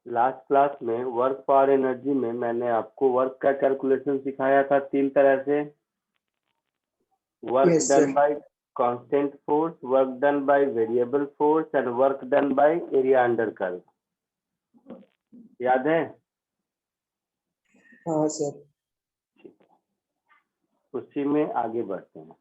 Last class में work power energy में मैंने आपको वर्क का कैलकुलेशन सिखाया था 3 तरह से। Work Yes, done sir. Bye constant force, work done by variable force and work done by area under curve. याद है? हाँ सर. उसी में आगे बढ़ते हैं।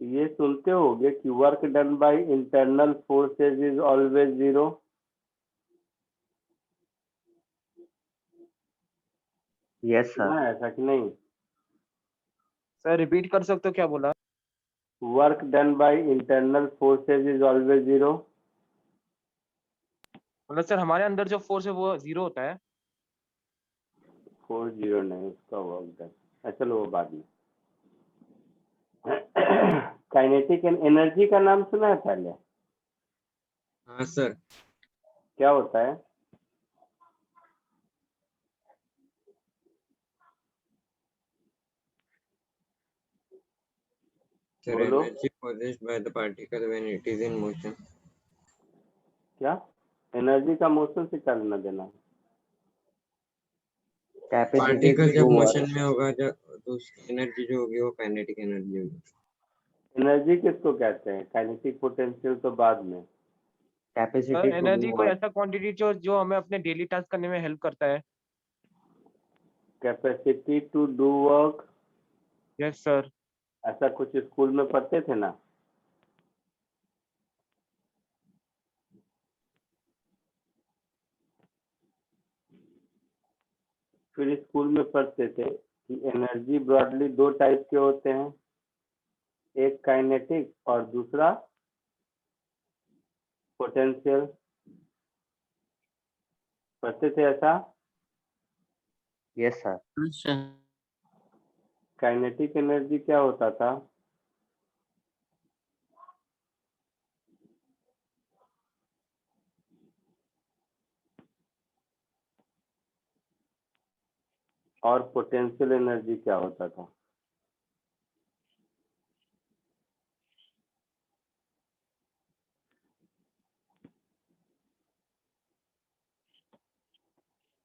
ये सुनते होगे कि work done by internal forces is always zero. Yes sir. सुना है ऐसा कि नहीं? सर रिपीट कर सकते हो क्या बोला? Work done by internal forces is always zero. मतलब सर हमारे अंदर जो फोर्स है वो 0 होता है। फोर्स जीरो नहीं, उसका वर्क डन। चलो वो बाद में। काइनेटिक एनर्जी का नाम सुना है पहले? हाँ सर। क्या होता है? Sir, बोलो। energy possessed by the particle when it is in motion. क्या? एनर्जी का मोशन से क्या लेना देना? कैपेसिटी पार्टिकल जब टू मोशन वर्क। में होगा जब तो उसकी एनर्जी जो होगी वो काइनेटिक एनर्जी होगी। एनर्जी किसको कहते हैं? काइनेटिक पोटेंशियल तो बाद में। Capacity sir to energy do कोई वर्क। ऐसा क्वांटिटी जो हमें अपने डेली टास्क करने में हेल्प करता है। Capacity to do work. Yes sir. ऐसा कुछ स्कूल में पढ़ते थे ना? फिर स्कूल में पढ़ते थे कि एनर्जी ब्रॉडली 2 टाइप के होते हैं, एक काइनेटिक और दूसरा पोटेंशियल। पढ़ते थे ऐसा? Yes sir. काइनेटिक एनर्जी क्या होता था? और पोटेंशियल एनर्जी क्या होता था?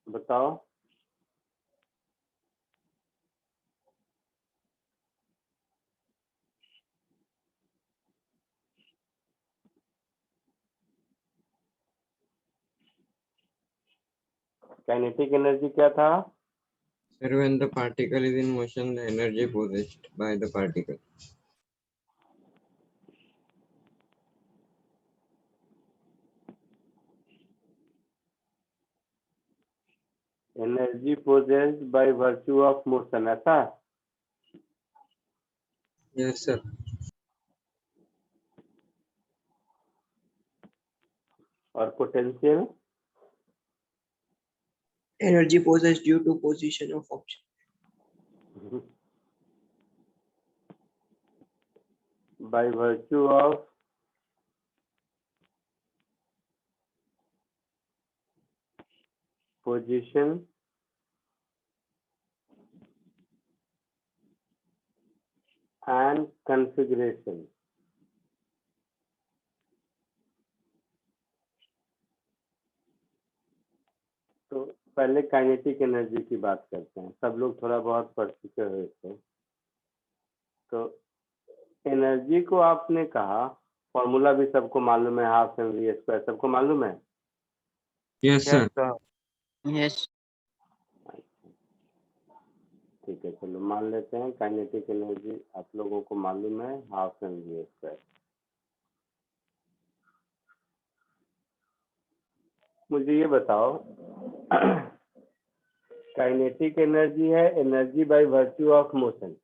बताओ। काइनेटिक एनर्जी क्या था? Sir, when the particle is in motion, the energy possessed by the particle. Energy possessed by virtue of motion, ऐसा? Yes, sir. और potential? Energy possessed due to position of object. Bye virtue of position and configuration. तो पहले kinetic energy की बात करते हैं। सब लोग थोड़ा बहुत पढ़ चुके हुए थे। तो एनर्जी को आपने कहा, फॉर्मूला भी सबको मालूम है, हाफ एम वी स्क्वायर, सबको मालूम है? Yes, sir. Yes. ठीक है, चलो मान लेते हैं काइनेटिक एनर्जी आप लोगों को मालूम है, हाफ एम वी स्क्वायर। मुझे ये बताओ, काइनेटिक एनर्जी है energy by virtue of motion,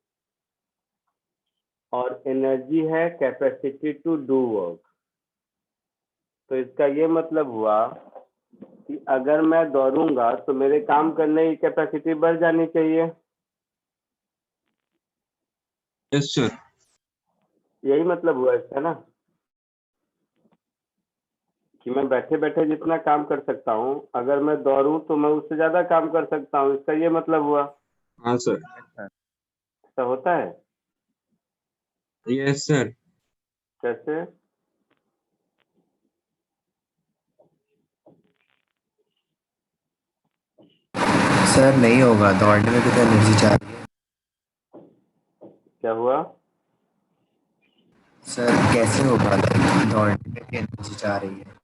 और एनर्जी है कैपेसिटी टू डू वर्क। तो इसका ये मतलब हुआ कि अगर मैं दौड़ूंगा तो मेरे काम करने की कैपेसिटी बढ़ जानी चाहिए। Yes, sir. यही मतलब हुआ इसका ना? कि मैं बैठे बैठे जितना काम कर सकता हूँ, अगर मैं दौड़ूं तो मैं उससे ज्यादा काम कर सकता हूँ, इसका ये मतलब हुआ। हाँ सर। ऐसा होता है? Yes sir. कैसे? सर नहीं होगा, दौड़ने में भी तो एनर्जी चाहिए। क्या हुआ? सर कैसे होगा, लाइक दौड़ने में भी एनर्जी चाह रही है।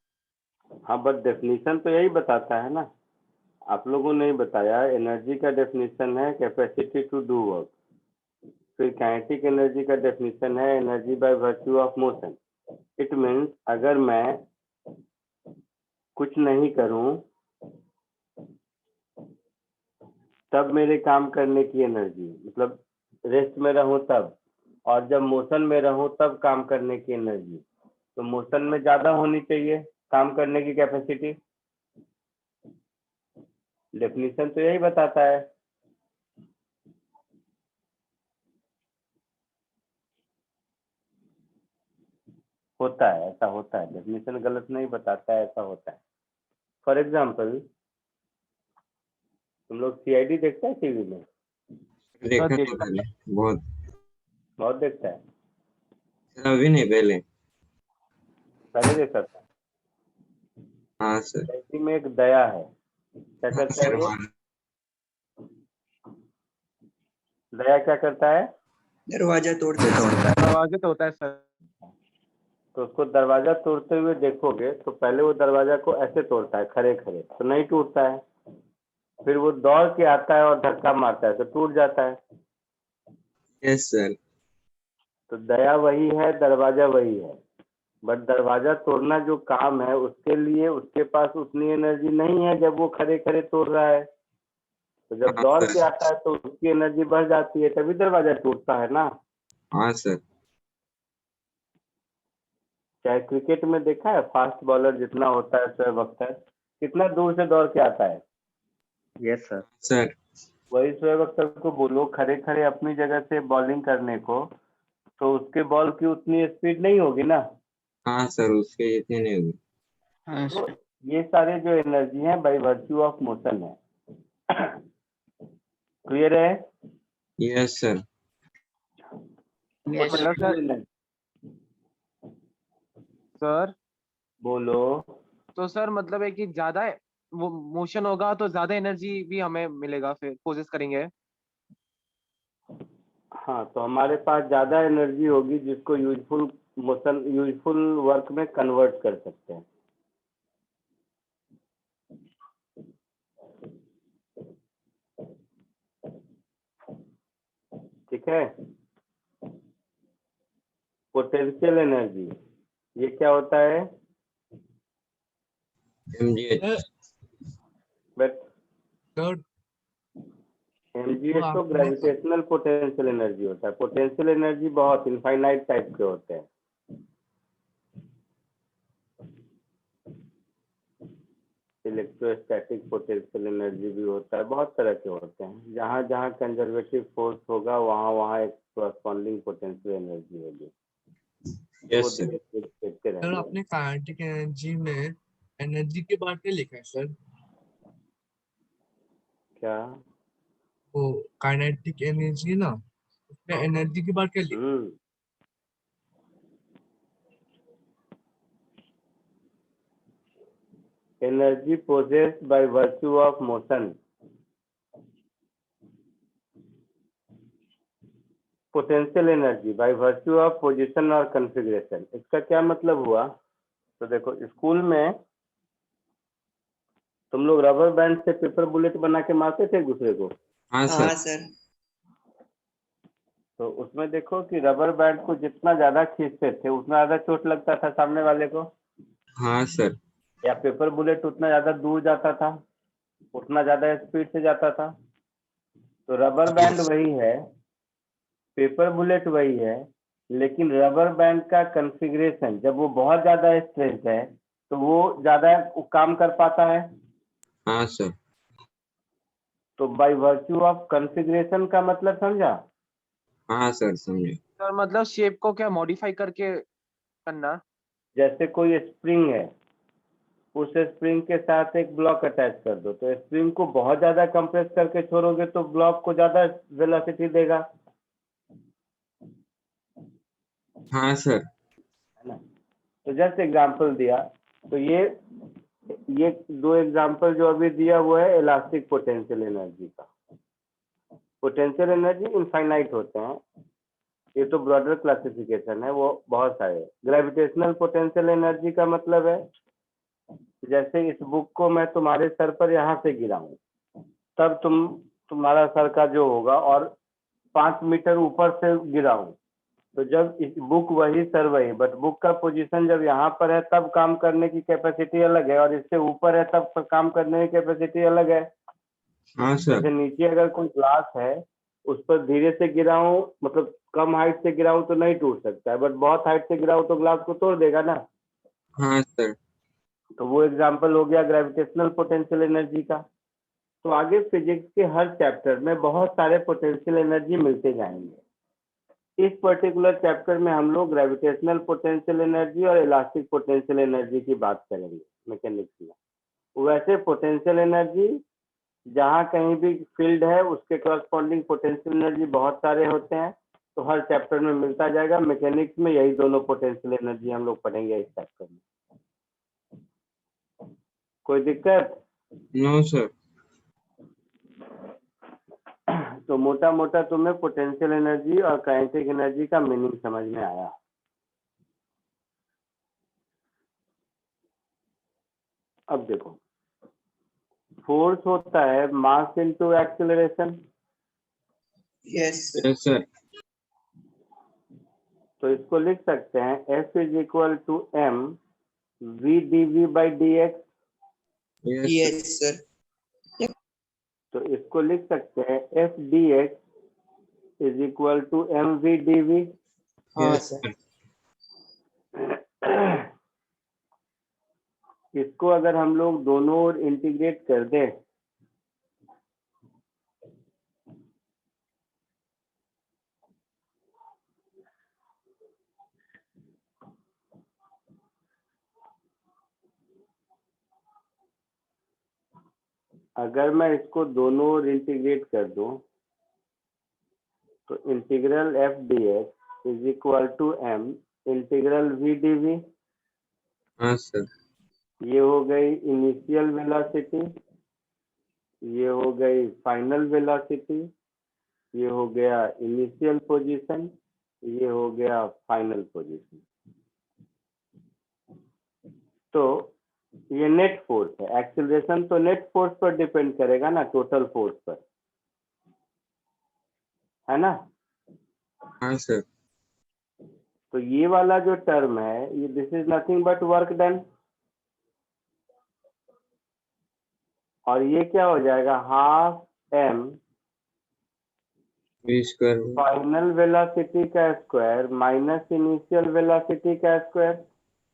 हाँ, बट डेफिनेशन तो यही बताता है ना, आप लोगों ने ही बताया। एनर्जी का डेफिनेशन है कैपेसिटी टू डू वर्क। फिर काइनेटिक एनर्जी का डेफिनेशन है energy by virtue of motion. It means अगर मैं कुछ नहीं करूं तब मेरे काम करने की एनर्जी, मतलब रेस्ट में रहूं तब, और जब मोशन में रहूं तब काम करने की एनर्जी। तो मोशन में ज्यादा होनी चाहिए काम करने की कैपेसिटी। डेफिनेशन तो यही बताता है। होता है, ऐसा होता है, डेफिनेशन गलत नहीं बताता है, ऐसा होता है। फॉर एग्जाम्पल, तुम लोग सीआईडी देखता है टीवी में? देखा था देखा। पहले बहुत। बहुत देखता है? सर अभी नहीं, पहले। पहले देखता था। हाँ सर। सीआईडी में एक दया है, क्या हाँ करता सर। है वो? हाँ दया क्या करता है? दरवाजा तोड़ता है सर। तोड़ता है। दरवाजे तो होता है सर। तो उसको दरवाजा तोड़ते हुए देखोगे तो पहले वो दरवाजा को ऐसे तोड़ता है खड़े खड़े, तो नहीं टूटता है। फिर वो दौड़ के आता है और धक्का मारता है तो टूट जाता है। Yes sir. तो दया वही है, दरवाजा वही है। बट दरवाजा तोड़ना जो काम है उसके लिए उसके पास उतनी एनर्जी नहीं है जब वो खड़े खड़े तोड़ रहा है। तो जब हाँ दौड़ सर। के आता है तो उसकी एनर्जी बढ़ जाती है, तभी दरवाजा टूटता है ना। हाँ सर। चाहे क्रिकेट में देखा है, फास्ट बॉलर जितना होता है शोएब अख्तर, कितना दूर से दौड़ के आता है। Yes, sir. सर। वही शोएब अख्तर को बोलो खड़े खड़े अपनी जगह से बॉलिंग करने को, तो उसके बॉल की उतनी स्पीड नहीं होगी ना। हाँ सर, उसके इतने नहीं हुए। हाँ, तो sir. ये सारे जो एनर्जी है बाय वर्च्यू ऑफ मोशन है। क्लियर है? Yes sir. Yes. मतलब सर, पोटेंशियल एनर्जी। सर बोलो। तो सर मतलब है कि ज्यादा वो मोशन होगा तो ज्यादा एनर्जी भी हमें मिलेगा, फिर कोशिश करेंगे। हाँ, तो हमारे पास ज्यादा एनर्जी होगी जिसको यूजफुल मोशन, यूजफुल वर्क में कन्वर्ट कर सकते हैं। ठीक है? पोटेंशियल एनर्जी ये क्या होता है? mgh। बट सर एमजीएच तो आपने ग्रेविटेशनल पोटेंशियल एनर्जी होता है। पोटेंशियल एनर्जी बहुत इनफाइनाइट टाइप के होते हैं। इलेक्ट्रोस्टैटिक पोटेंशियल एनर्जी भी होता है, बहुत तरह के होते हैं। जहाँ जहाँ कंजर्वेटिव फोर्स होगा वहाँ वहाँ एक कॉरस्पॉन्डिंग पोटेंशियल एनर्जी होगी। वो यस सर। देखते सर रहेंगे। आपने काइनेटिक एनर्जी में एनर्जी के बारे में लिखा है सर। क्या? वो काइनेटिक एनर्जी है ना, उसमें एनर्जी के बारे में क्या लिखा hmm energy possessed by virtue of motion. Potential energy by virtue of position और कॉन्फ़िगरेशन। इसका क्या मतलब हुआ? तो देखो, स्कूल में तुम लोग रबर बैंड से पेपर बुलेट बना के मारते थे एक दूसरे को। हाँ हाँ सर। सर। तो उसमें देखो कि रबर बैंड को जितना ज्यादा खींचते थे उतना ज्यादा चोट लगता था सामने वाले को, हाँ सर। या पेपर बुलेट उतना ज्यादा दूर जाता था, उतना ज्यादा स्पीड से जाता था। तो रबर बैंड वही है, पेपर बुलेट वही है, लेकिन रबर बैंड का कॉन्फ़िगरेशन जब वो बहुत ज्यादा स्ट्रेच है तो वो ज्यादा काम कर पाता है। हाँ सर। तो बाय वर्च्यू ऑफ कॉन्फ़िगरेशन का मतलब समझा? हाँ सर, समझे। सर मतलब शेप को क्या मॉडिफाई करके करना। जैसे कोई स्प्रिंग है, उस स्प्रिंग के साथ एक ब्लॉक अटैच कर दो, तो स्प्रिंग को बहुत ज्यादा कंप्रेस करके छोड़ोगे तो ब्लॉक को ज्यादा वेलोसिटी देगा, हाँ सर। है ना। तो जस्ट एग्जांपल दिया, तो ये दो एग्जांपल जो अभी दिया वो है इलास्टिक पोटेंशियल एनर्जी का। पोटेंशियल एनर्जी इनफाइनाइट होते हैं, ये तो ब्रॉडर क्लासिफिकेशन है, वो बहुत सारे। ग्रेविटेशनल पोटेंशियल एनर्जी का मतलब है जैसे इस बुक को मैं तुम्हारे सर पर यहाँ से गिराऊं, तब तुम्हारा सर का जो होगा, और 5 मीटर ऊपर से गिराऊं, तो जब इस बुक वही सर वही, बट बुक का पोजीशन जब यहाँ पर है तब काम करने की कैपेसिटी अलग है, और इससे ऊपर है तब काम करने की कैपेसिटी अलग है। हाँ सर। जैसे नीचे अगर कोई ग्लास है, उस पर धीरे से गिराऊं, मतलब कम हाइट से गिराऊं तो नहीं टूट सकता है, बट बहुत हाइट से गिराऊं तो ग्लास को तोड़ देगा ना। हाँ सर। तो वो एग्जांपल हो गया ग्रेविटेशनल पोटेंशियल एनर्जी का। तो आगे फिजिक्स के हर चैप्टर में बहुत सारे पोटेंशियल एनर्जी मिलते जाएंगे। इस पर्टिकुलर चैप्टर में हम लोग ग्रेविटेशनल पोटेंशियल एनर्जी और इलास्टिक पोटेंशियल एनर्जी की बात करेंगे मैकेनिक्स में। वैसे पोटेंशियल एनर्जी जहाँ कहीं भी फील्ड है उसके करस्पॉन्डिंग पोटेंशियल एनर्जी बहुत सारे होते हैं, तो हर चैप्टर में मिलता जाएगा। मैकेनिक्स में यही दोनों पोटेंशियल एनर्जी हम लोग पढ़ेंगे इस चैप्टर में। कोई दिक्कत? No sir. तो मोटा मोटा तुम्हें पोटेंशियल एनर्जी और काइनेटिक एनर्जी का मीनिंग समझ में आया। अब देखो, फोर्स होता है mass into acceleration. Yes, sir. Yes sir. तो इसको लिख सकते हैं F is equal to m v dv by dx। Yes Yes, sir. तो इसको लिख सकते हैं F dx is equal to m v dv। हाँ यस सर. इसको अगर हम लोग दोनों ओर इंटीग्रेट कर दें, अगर मैं इसको दोनों ओर इंटीग्रेट कर दूं, तो integral F D X is equal to m integral v dv। हाँ सर। ये हो गई इनिशियल वेलोसिटी, ये हो गई फाइनल वेलोसिटी, ये हो गया इनिशियल पोजीशन, ये हो गया फाइनल पोजीशन। तो ये नेट फोर्स है। एक्सीलरेशन तो नेट फोर्स पर डिपेंड करेगा ना, टोटल फोर्स पर, है ना। हाँ सर। तो ये वाला जो टर्म है, ये this is nothing but work done, और ये क्या हो जाएगा, half m V square. Final velocity का स्क्वायर माइनस इनिशियल वेलोसिटी का स्क्वायर,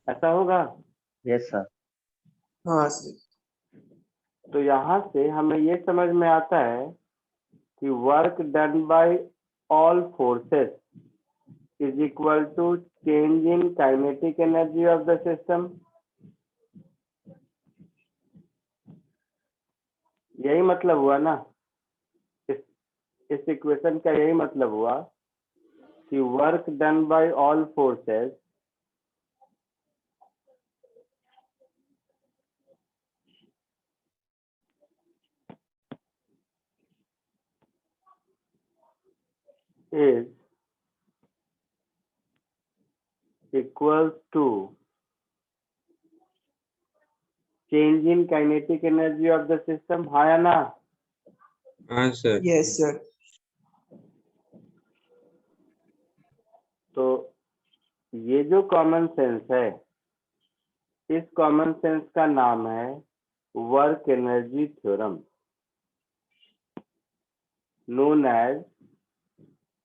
ऐसा होगा। Yes sir. हाँ सर. तो यहाँ से हमें ये समझ में आता है कि work done by all forces is equal to change in kinetic energy of the system. यही मतलब हुआ ना, इस इक्वेशन का यही मतलब हुआ कि work done by all forces is equals to change in kinetic energy of the system। हाँ या ना? हाँ सर। Yes, sir. तो ये जो कॉमन सेंस है, इस कॉमन सेंस का नाम है work energy theorem, known as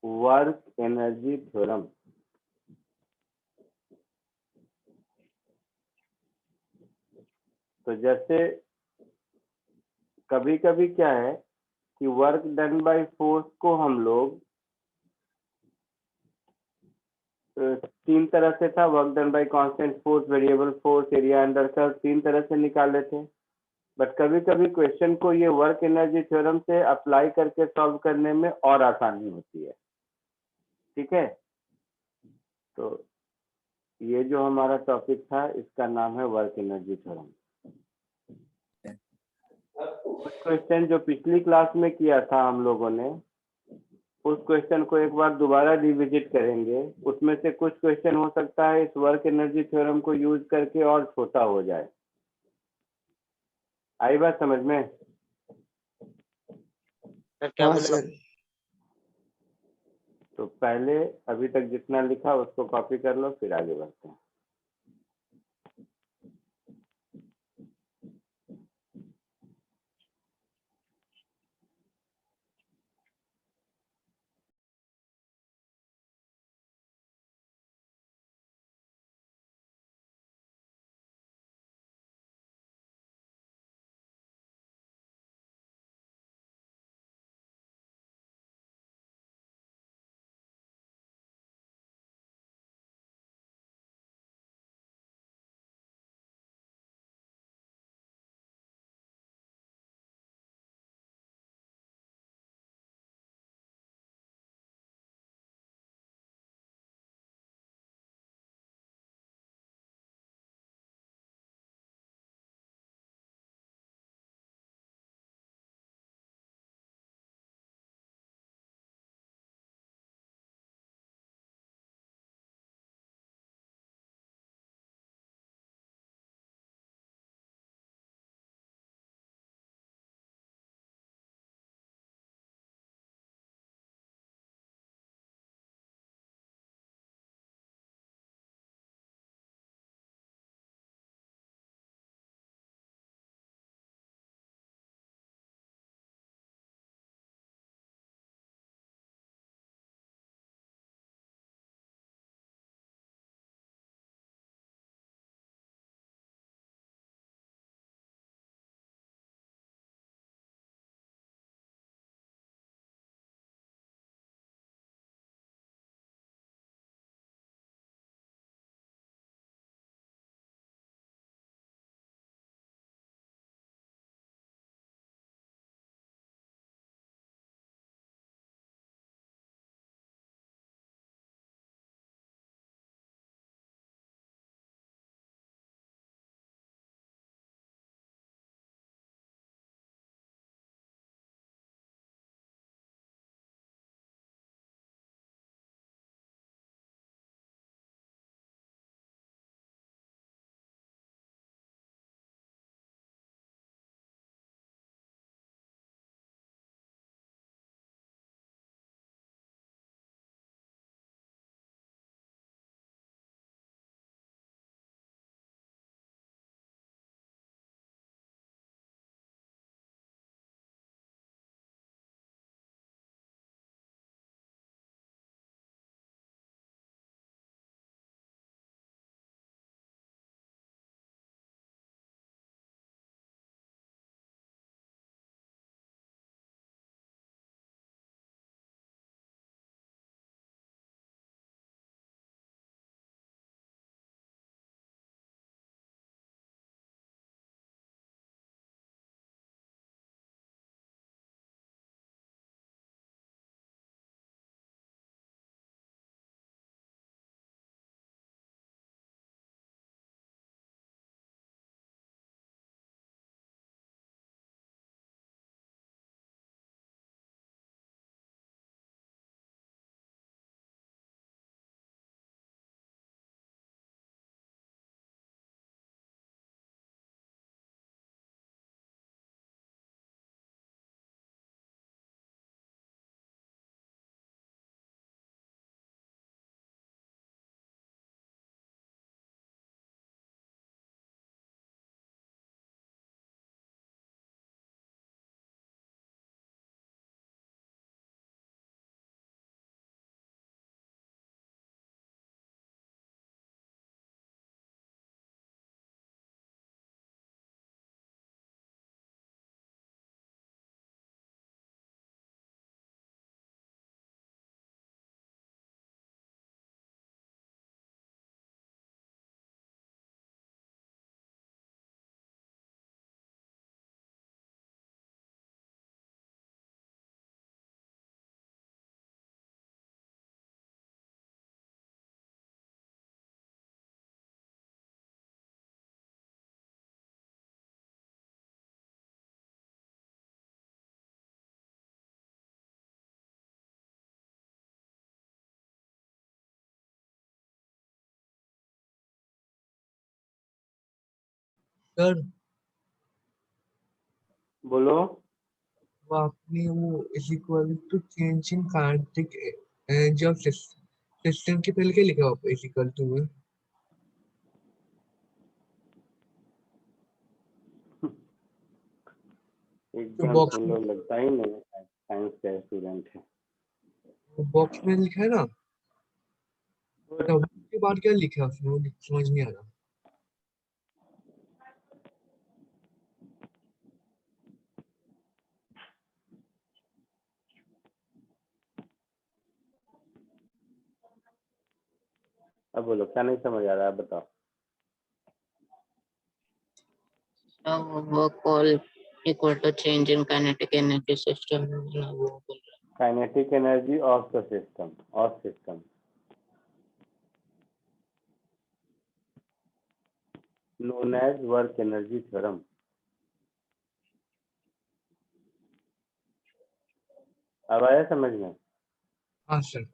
work energy theorem. तो जैसे कभी कभी क्या है कि वर्क डन बाय फोर्स को हम लोग तीन तरह से था, work done bye constant force, variable force, area under curve, तीन तरह से निकाले थे। बट कभी कभी क्वेश्चन को ये वर्क एनर्जी थ्योरम से अप्लाई करके सॉल्व करने में और आसानी होती है। ठीक है, तो ये जो हमारा टॉपिक था इसका नाम है वर्क एनर्जी थ्योरम। उस क्वेश्चन जो पिछली क्लास में किया था हम लोगों ने, उस क्वेश्चन को एक बार दोबारा रिविजिट करेंगे। उसमें से कुछ क्वेश्चन हो सकता है इस वर्क एनर्जी थ्योरम को यूज करके और छोटा हो जाए। आई बात समझ में? सर क्या हाँ बोले सर। तो पहले अभी तक जितना लिखा उसको कॉपी कर लो, फिर आगे बढ़ते हैं। सर बोलो। वो आपने वो is equal to change in kinetic energy of system के पहले क्या लिखा हुआ इज इक्वल टू में? एकदम बॉक्स तुम में लोग लगता ही नहीं साइंस का स्टूडेंट है। बॉक्स में लिखा है ना, तब के बाद क्या लिखा है उसमें, वो समझ नहीं आ रहा। अब बोलो क्या नहीं समझ आ रहा है, बताओ। work all equal to change in kinetic energy system वो बोल रहा kinetic energy of the system, of system known as work energy theorem। अब आया समझ में? हाँ सर।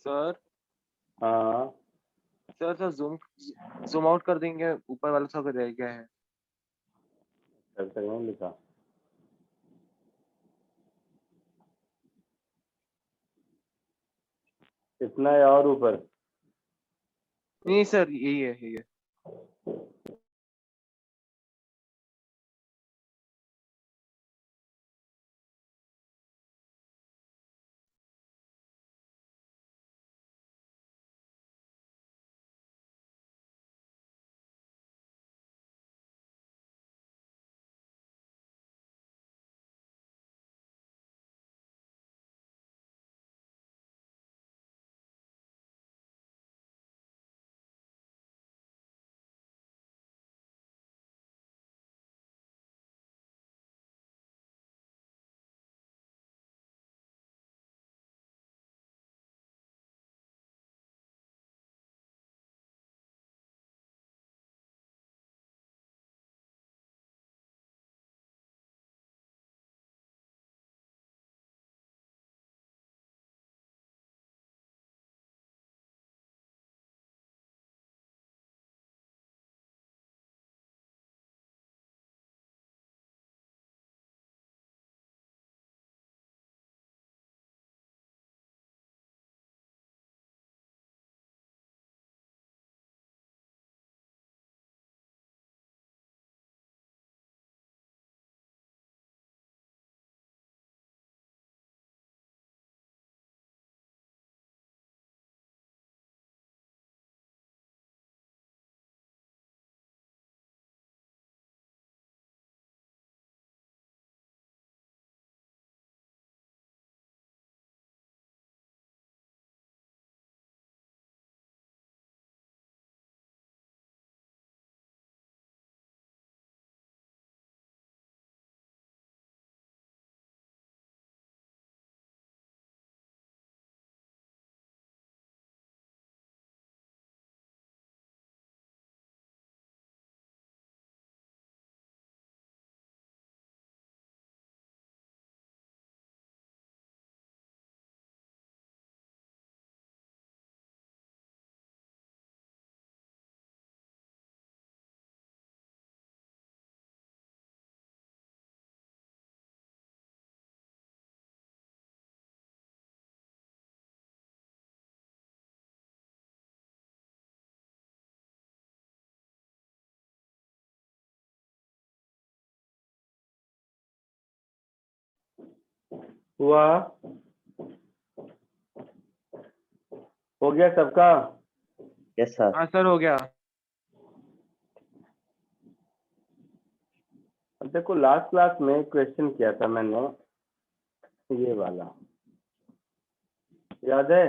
सर हाँ सर जूम आउट कर देंगे, ऊपर वाला सब रह गया है। तब तक नहीं लिखा। इतना या और ऊपर? नहीं सर यही है। हुआ? हो गया सबका? Yes sir. हाँ सर हो गया। अब देखो लास्ट क्लास में क्वेश्चन किया था मैंने, ये वाला याद है?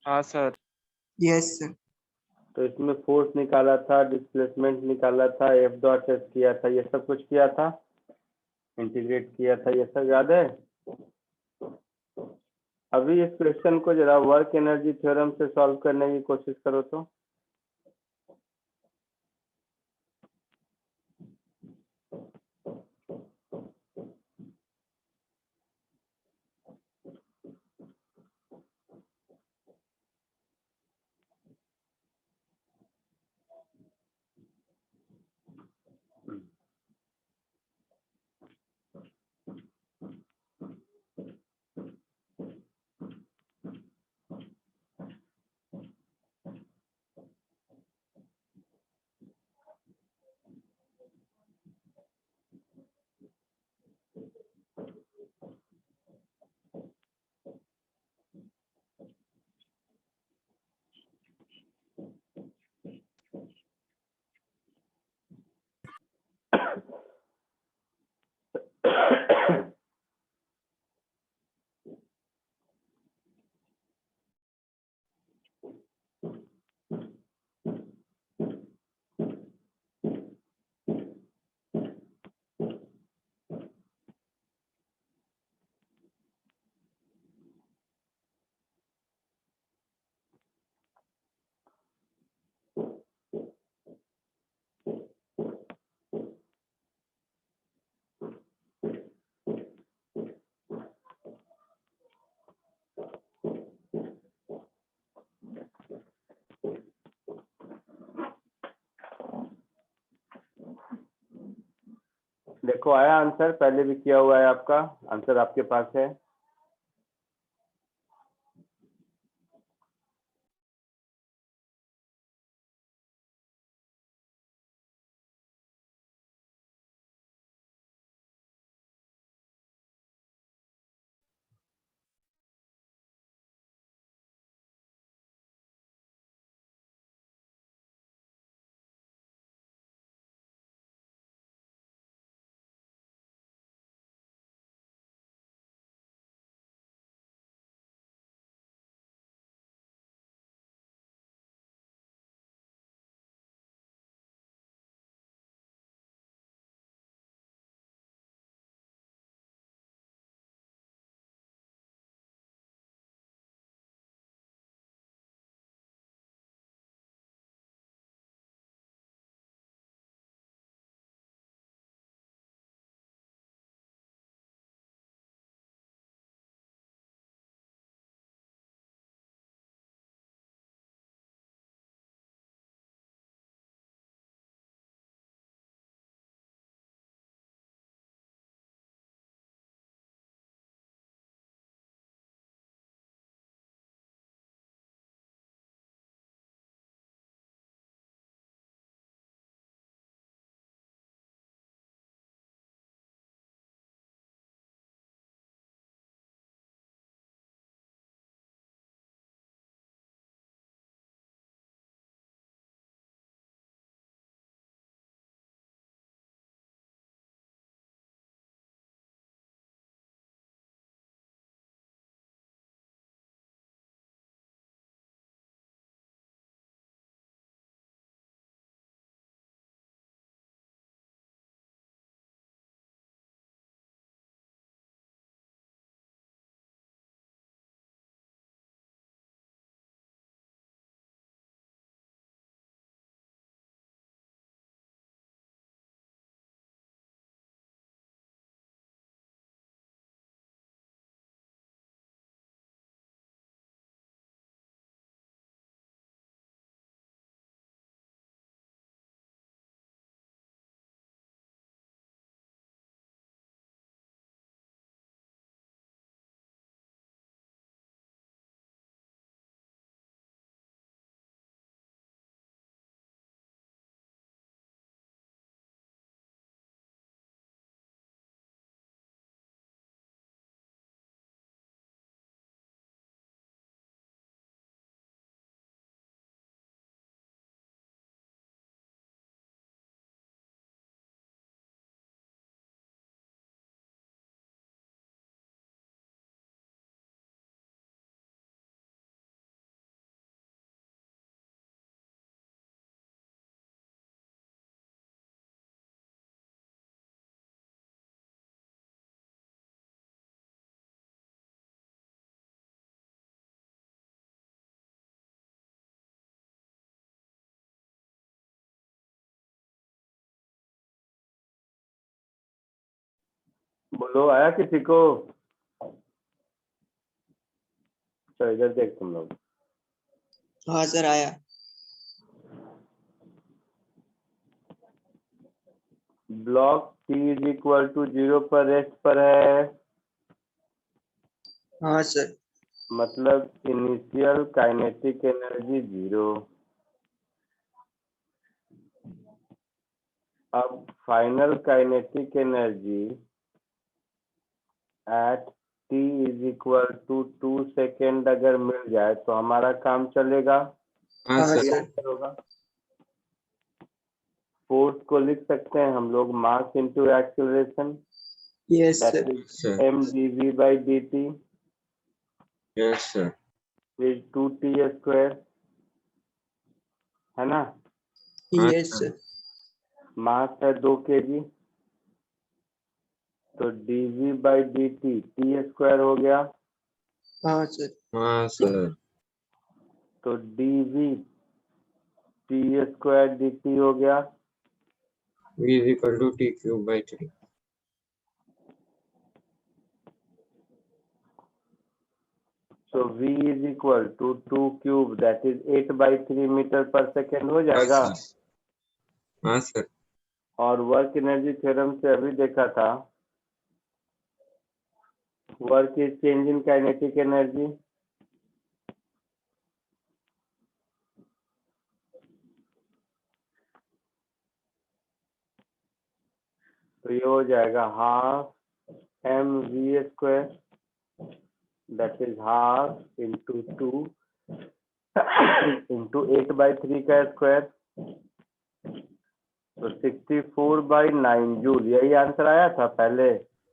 हाँ सर। Yes, sir. तो इसमें फोर्स निकाला था, डिस्प्लेसमेंट निकाला था, एफ डॉट एस किया था, ये सब कुछ किया था, इंटीग्रेट किया था, ये सब याद है? अभी इस क्वेश्चन को जरा वर्क एनर्जी थ्योरम से सॉल्व करने की कोशिश करो तो। देखो आया आंसर, पहले भी किया हुआ है आपका आंसर, आपके पास है। बोलो आया किसी को? चलो इधर देख तुम लोग। हाँ सर आया। Block T is equal to 0 पर रेस्ट पर है, हाँ सर। मतलब इनिशियल काइनेटिक एनर्जी 0। अब final kinetic energy at T is equal to 2 second अगर मिल जाए तो हमारा काम चलेगा। हाँ हाँ सर। सर। आंसर होगा। फोर्स को लिख सकते हैं हम लोग mass into acceleration. Yes, that sir. is Sir. m dv by dt Yes, sir. is 2t square, है ना? Yes, sir. मास है 2 kg, तो dv by dt t square हो गया, हाँ सर. हाँ sir. तो dv t स्क्वायर dt हो गया, V is equal to T cube by 3. so v is equal to 2 cube, that is 8 by 3 metre पर सेकेंड हो जाएगा. हाँ sir. और वर्क एनर्जी थ्योरम से अभी देखा था, work is change in kinetic energy. तो ये हो जाएगा half M V square, that is half into 2 into 8 by 3 का स्क्वायर, तो 64 बाई 9 जूल. यही आंसर आया था पहले.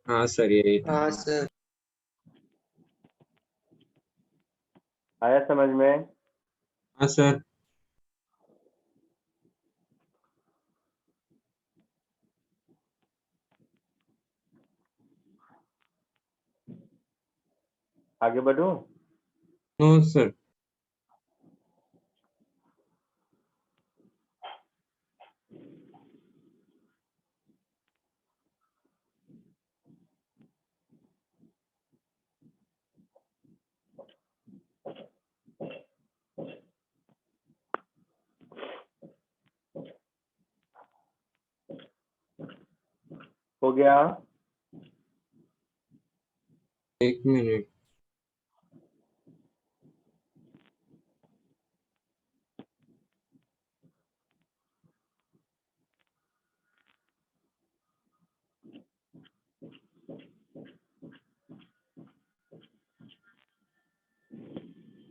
हाँ sir, यही था. हाँ सर. आया समझ में? हाँ sir. आगे बढ़ूं? No sir. हो गया? एक मिनट.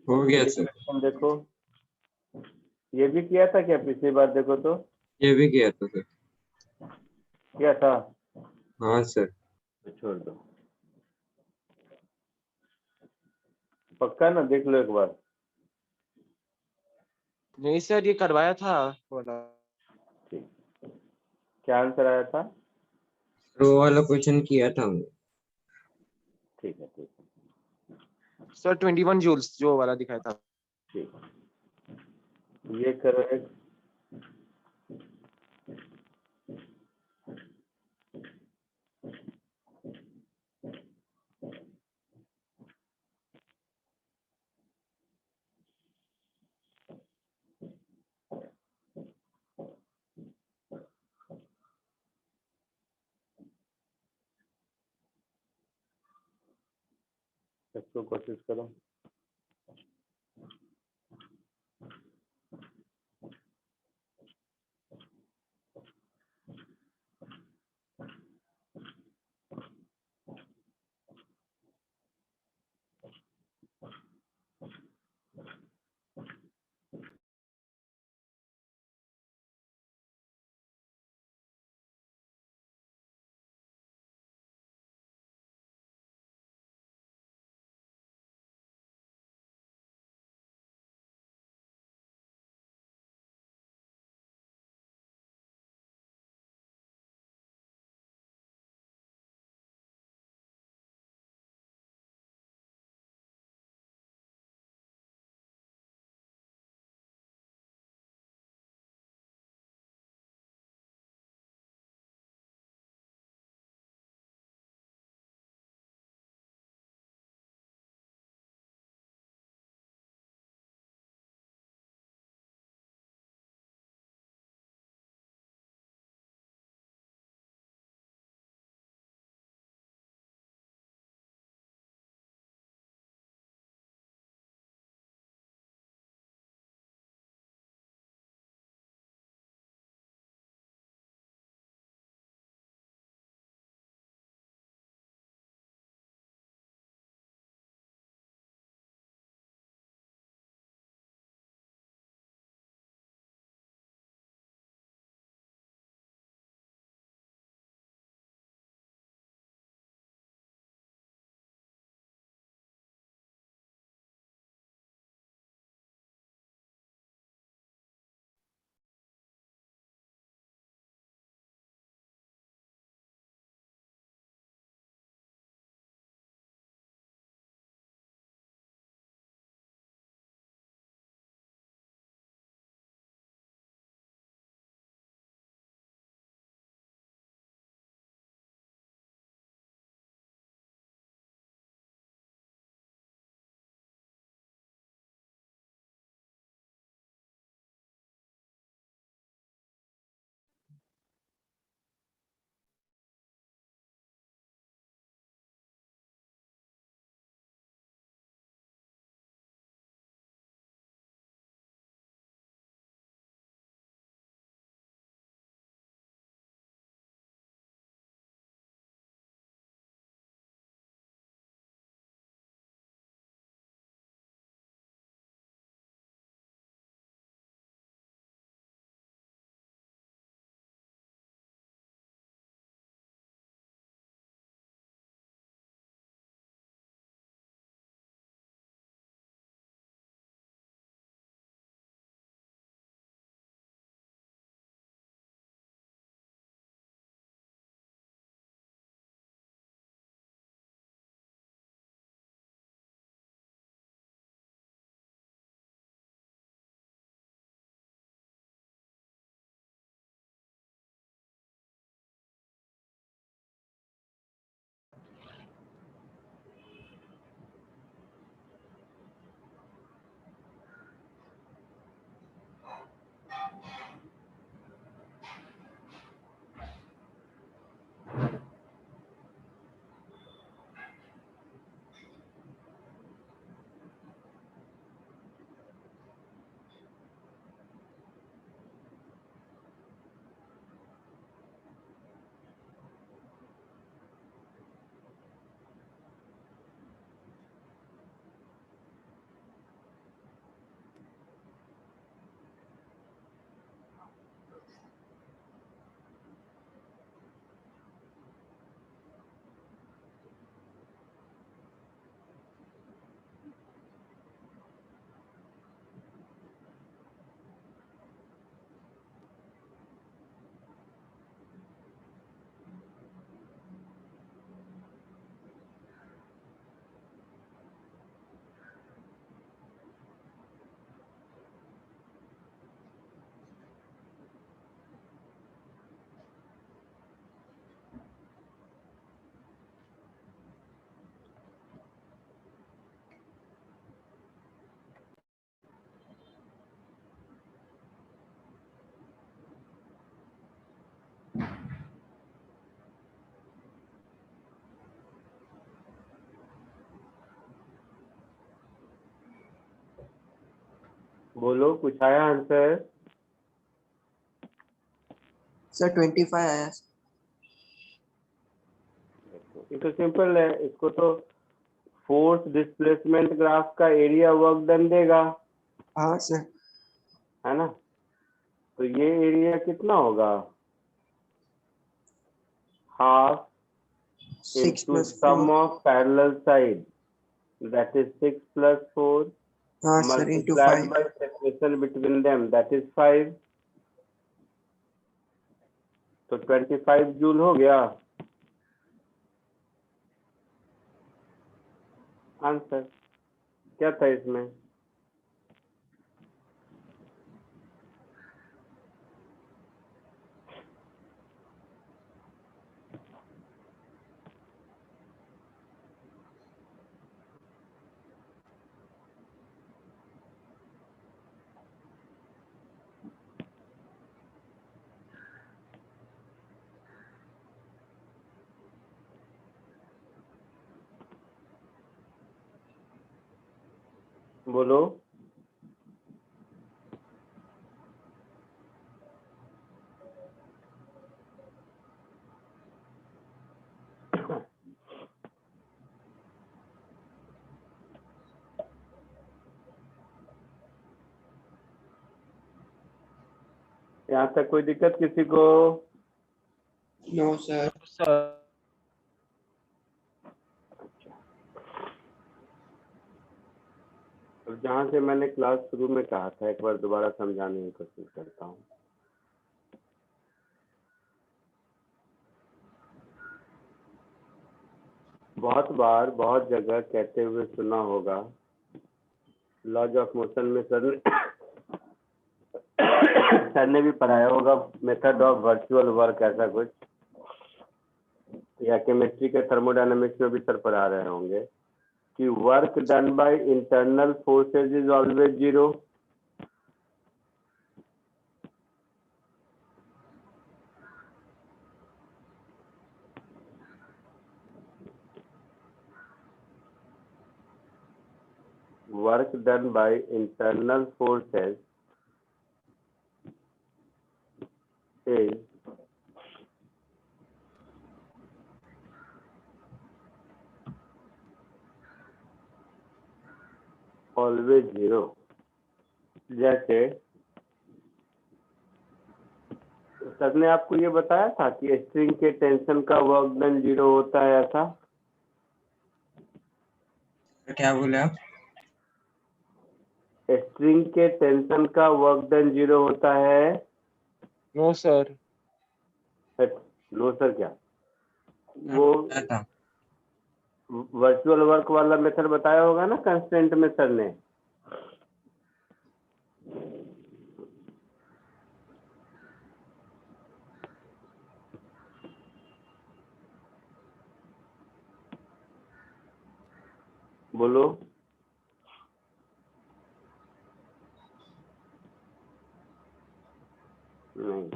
हो गया sir. क्वेश्चन देखो, ये भी किया था क्या पिछली बार? देखो तो ये भी किया था sir. किया था. हाँ sir. तो छोड़ दो, पक्का ना? देख लो एक बार. नहीं सर, ये करवाया था वाला. ठीक, क्या आंसर आया था? वो वाला क्वेश्चन किया था हमने. ठीक है, ठीक है, सर 21 जूल्स जो वाला दिखाया था. ठीक. ये करो एक, इसको कोशिश करो. बोलो, कुछ आया आंसर? सर 25 आया सर। ये तो सिंपल है, इसको तो फोर्स डिस्प्लेसमेंट ग्राफ का एरिया वर्क डन देगा, हाँ सर। है ना? तो ये एरिया कितना होगा? Half 6 into plus sum 4। of parallel side, that is 6 plus 4 हाँ sir into multiplied 5। by separation between them, that is 5. तो 25 जूल हो गया आंसर। क्या था इसमें? बोलो। यहाँ तक कोई दिक्कत किसी को? No sir. सर तो जहाँ से मैंने क्लास शुरू में कहा था, एक बार दोबारा समझाने की कोशिश करता हूँ। बहुत बार बहुत जगह कहते हुए सुना होगा, लॉज ऑफ मोशन में सर ने भी पढ़ाया होगा, मेथड ऑफ वर्चुअल वर्क ऐसा कुछ, या केमिस्ट्री के थर्मोडायनेमिक्स में भी सर पढ़ा रहे होंगे कि work done by internal forces is always zero. Work done by internal forces is always zero। जैसे सर ने आपको ये बताया था कि स्ट्रिंग के टेंशन का वर्क डन जीरो होता है, ऐसा? क्या बोले आप? स्ट्रिंग के टेंशन का वर्क डन जीरो होता है? No sir. नो सर क्या? वो क्या था? वर्चुअल वर्क वाला मेथड बताया होगा ना कंस्टेंट में सर ने। बोलो। नहीं,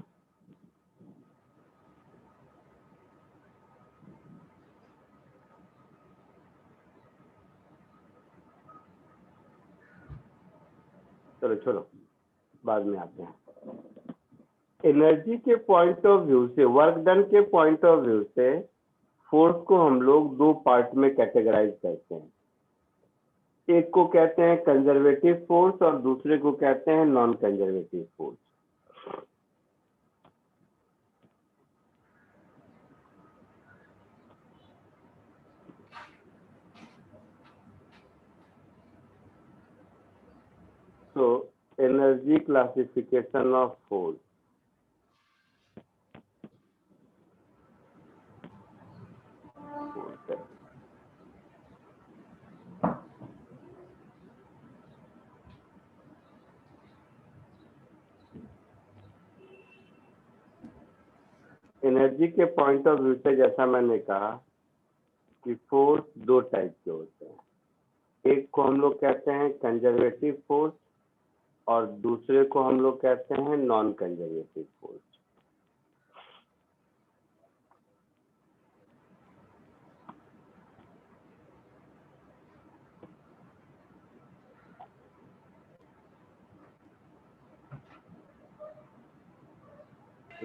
चलो छोड़ो, बाद में आते हैं। एनर्जी के पॉइंट ऑफ व्यू से, वर्क डन के पॉइंट ऑफ व्यू से फोर्स को हम लोग दो पार्ट में कैटेगराइज करते हैं। एक को कहते हैं कंजर्वेटिव फोर्स और दूसरे को कहते हैं non conservative force. So energy classification of force। Energy के पॉइंट ऑफ व्यू से जैसा मैंने कहा कि फोर्स दो टाइप के होते हैं। एक को हम लोग कहते हैं कंजर्वेटिव फोर्स और दूसरे को हम लोग कहते हैं नॉन कंजर्वेटिव फोर्स।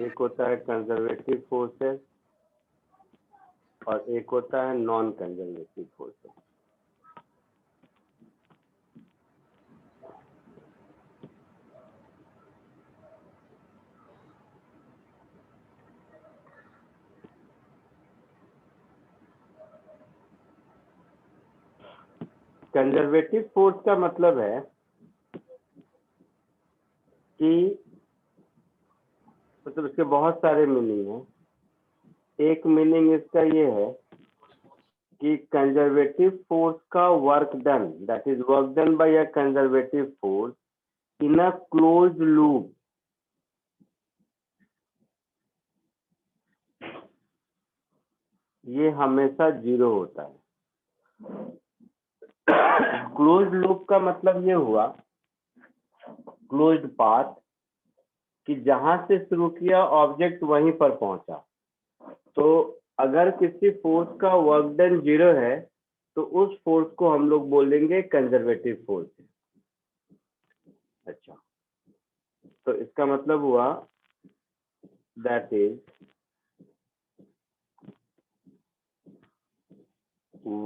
एक होता है कंजर्वेटिव फोर्सेस और एक होता है non conservative forces. Conservative force का मतलब है कि मतलब इसके बहुत सारे मीनिंग हैं। एक मीनिंग इसका ये है कि कंजर्वेटिव फोर्स का work done, that is work done bye a conservative force in a closed loop, ये हमेशा 0 होता है। क्लोज्ड लूप का मतलब ये हुआ, क्लोज्ड पाथ, कि जहां से शुरू किया ऑब्जेक्ट वहीं पर पहुंचा। तो अगर किसी फोर्स का वर्क डन 0 है तो उस फोर्स को हम लोग बोलेंगे कंजर्वेटिव फोर्स। अच्छा, तो इसका मतलब हुआ that is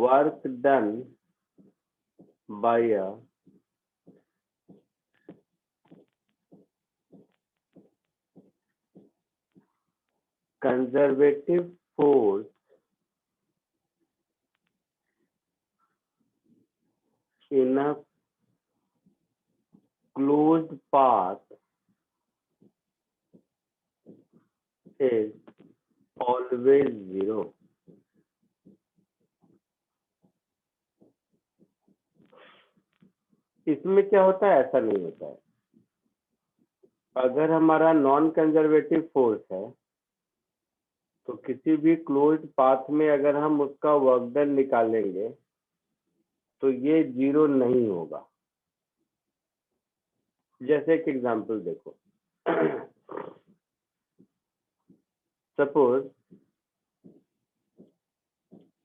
work done bye a conservative force in a closed path is always 0. इसमें क्या होता है, ऐसा नहीं होता है। अगर हमारा नॉन कंजर्वेटिव फोर्स है तो किसी भी क्लोज्ड पाथ में अगर हम उसका वर्क डन निकालेंगे तो ये 0 नहीं होगा। जैसे एक एग्जांपल देखो, सपोज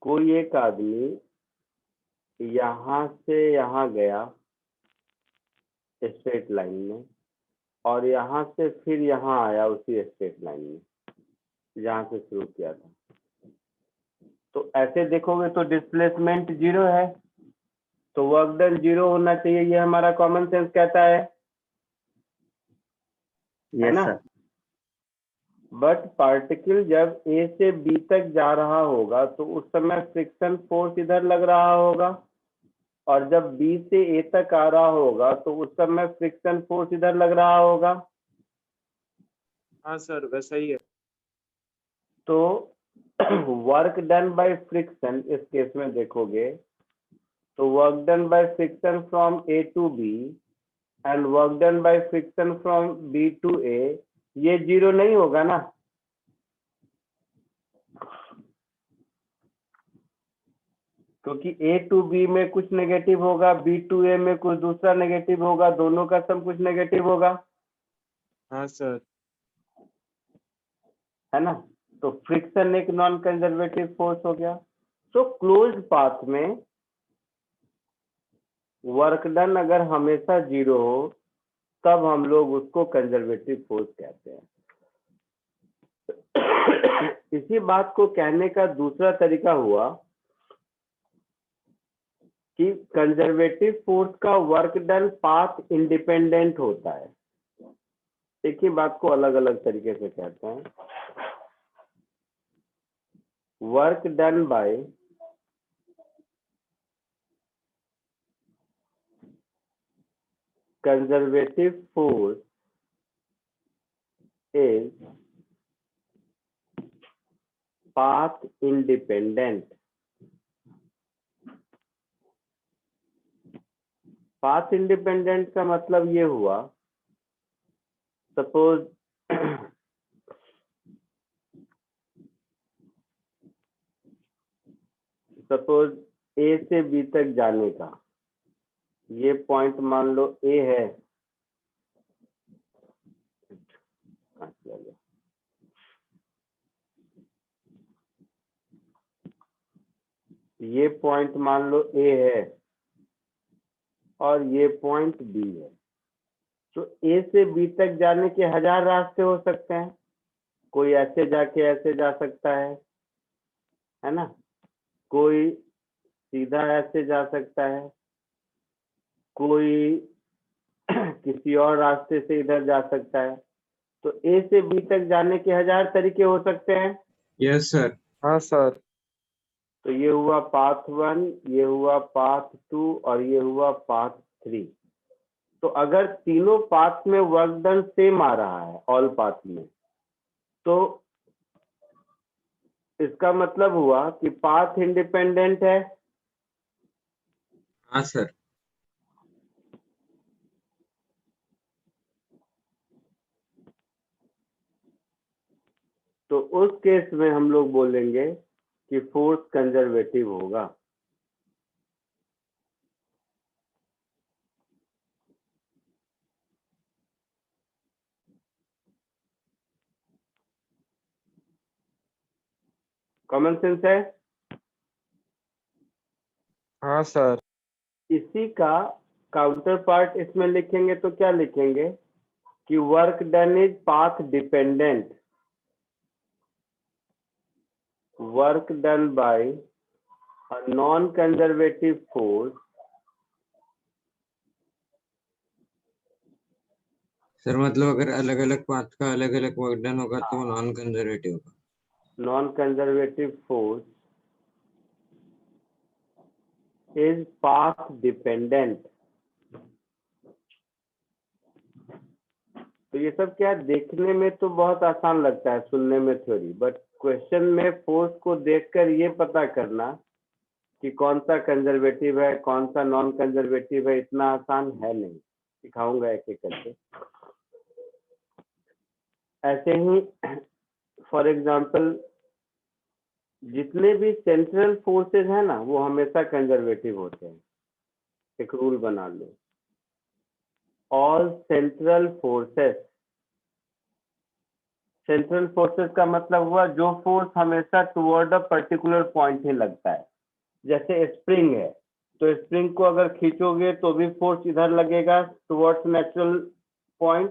कोई एक आदमी यहां से यहां गया स्ट्रेट लाइन में और यहां से फिर यहां आया उसी स्ट्रेट लाइन में जहां से शुरू किया था। तो ऐसे देखोगे तो डिस्प्लेसमेंट 0 है, तो वर्क डन 0 होना चाहिए, ये हमारा कॉमन सेंस कहता है यस ना। सर। बट पार्टिकल जब ए से बी तक जा रहा होगा तो उस समय फ्रिक्शन फोर्स इधर लग रहा होगा, और जब बी से ए तक आ रहा होगा तो उस समय फ्रिक्शन फोर्स इधर लग रहा होगा। हाँ सर, वैसा ही है। तो वर्क डन बाय फ्रिक्शन इस केस में देखोगे तो work done by friction from A to B and work done by friction from B to A, ये 0 नहीं होगा ना। क्योंकि ए टू बी में कुछ नेगेटिव होगा, बी टू ए में कुछ दूसरा नेगेटिव होगा, दोनों का सम कुछ नेगेटिव होगा, हाँ सर। है ना। तो फ्रिक्शन एक नॉन कंजर्वेटिव फोर्स हो गया। तो क्लोज्ड पाथ में वर्क डन अगर हमेशा 0 हो तब हम लोग उसको कंजर्वेटिव फोर्स कहते हैं। इसी बात को कहने का दूसरा तरीका हुआ कि कंजर्वेटिव फोर्स का वर्क डन पाथ इंडिपेंडेंट होता है। एक ही बात को अलग अलग तरीके से कहते हैं। Work done bye conservative force is path independent. Path independent का मतलब ये हुआ, सपोज ए से बी तक जाने का ये पॉइंट मान लो ए है, ये पॉइंट मान लो ए है और ये पॉइंट बी है। तो ए से बी तक जाने के 1000 रास्ते हो सकते हैं, कोई ऐसे जाके ऐसे जा सकता है ना, कोई सीधा ऐसे जा सकता है, कोई किसी और रास्ते से इधर जा सकता है। तो ए से बी तक जाने के 1000 तरीके हो सकते हैं। Yes sir. हाँ सर। तो ये हुआ पाथ 1, ये हुआ पाथ 2 और ये हुआ पाथ 3। तो अगर तीनों पाथ में वर्क डन सेम आ रहा है, ऑल पाथ में, तो इसका मतलब हुआ कि पाथ इंडिपेंडेंट है। हाँ सर। तो उस केस में हम लोग बोलेंगे कि फोर्स कंजर्वेटिव होगा। कॉमन सेंस है। हाँ सर। इसी का काउंटर पार्ट इसमें लिखेंगे तो क्या लिखेंगे कि work done is path dependent, work done bye a non conservative force sir मतलब अगर अलग अलग पाथ का अलग अलग वर्क डन होगा तो वो नॉन कंजर्वेटिव होगा। Non conservative force is path dependent. तो ये सब क्या देखने में तो बहुत आसान लगता है, सुनने में थ्योरी, बट क्वेश्चन में फोर्स को देखकर ये पता करना कि कौन सा कंजर्वेटिव है कौन सा नॉन कंजर्वेटिव है, इतना आसान है नहीं। सिखाऊंगा एक एक करके। ऐसे ही फॉर एग्जांपल जितने भी सेंट्रल फोर्सेस है ना वो हमेशा कंजर्वेटिव होते हैं। एक रूल बना लो, all central forces, central forces का मतलब हुआ जो फोर्स हमेशा टुवर्ड अ पर्टिकुलर पॉइंट ही लगता है। जैसे स्प्रिंग है तो स्प्रिंग को अगर खींचोगे तो भी फोर्स इधर लगेगा टुवर्ड्स नेचुरल पॉइंट,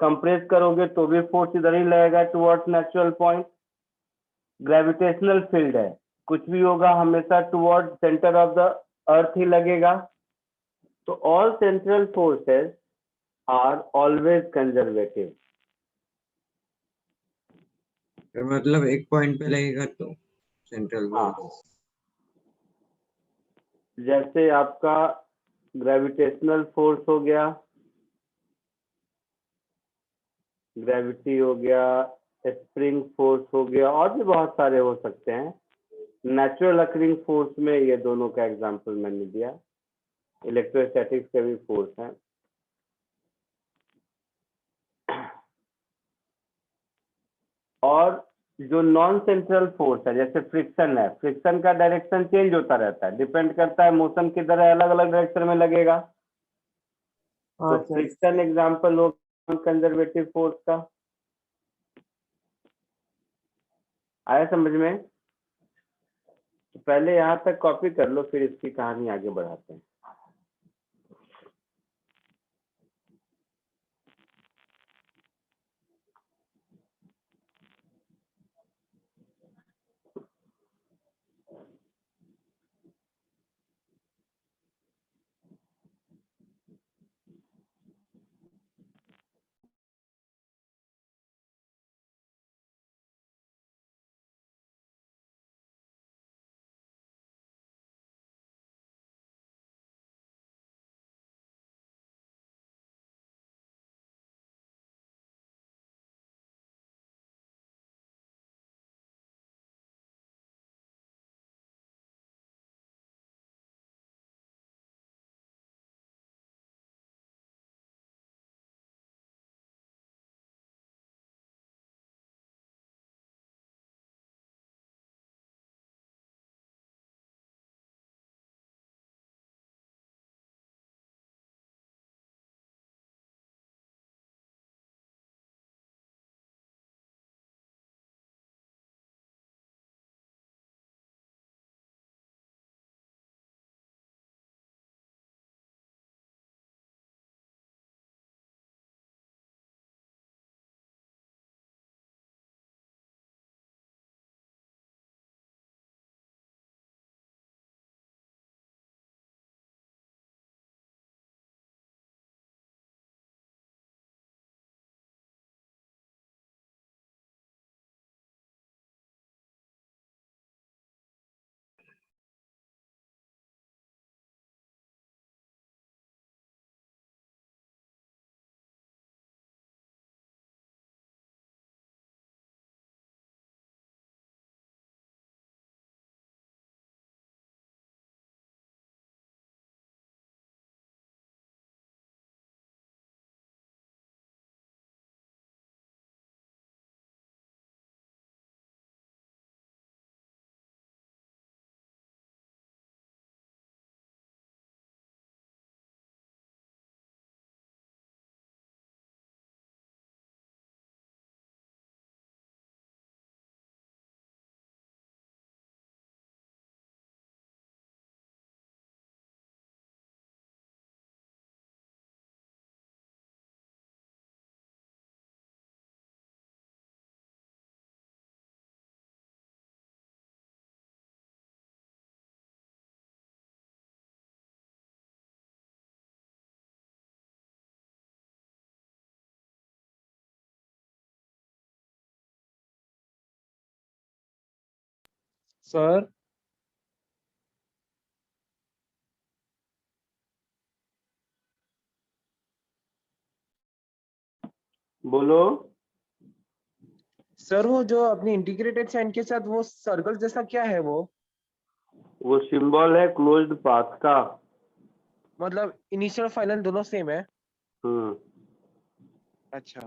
कंप्रेस करोगे तो भी फोर्स इधर ही लगेगा towards natural point. Gravitational field है, कुछ भी होगा हमेशा towards centre of the earth ही लगेगा। तो all central forces are always conservative. Sir मतलब एक पॉइंट पे लगेगा तो सेंट्रल हाँ, फोर्स। जैसे आपका ग्रेविटेशनल फोर्स हो गया, ग्रेविटी हो गया, स्प्रिंग फोर्स हो गया, और भी बहुत सारे हो सकते हैं। नेचुरल अकरिंग फोर्स में ये दोनों का एग्जांपल मैंने दिया। इलेक्ट्रोस्टैटिक्स के भी फोर्स हैं। और जो नॉन सेंट्रल फोर्स है जैसे फ्रिक्शन है, फ्रिक्शन का डायरेक्शन चेंज होता रहता है, डिपेंड करता है मोशन किधर है, अलग अलग डायरेक्शन में लगेगा। तो फ्रिक्शन एग्जांपल हो कंजर्वेटिव फोर्स का। आया समझ में? तो पहले यहाँ तक कॉपी कर लो, फिर इसकी कहानी आगे बढ़ाते हैं। सर बोलो। सर वो जो अपनी इंटीग्रेटेड साइन के साथ वो सर्कल जैसा क्या है वो सिंबल है क्लोज्ड पाथ का। मतलब इनिशियल फाइनल दोनों सेम है? हम्म। अच्छा।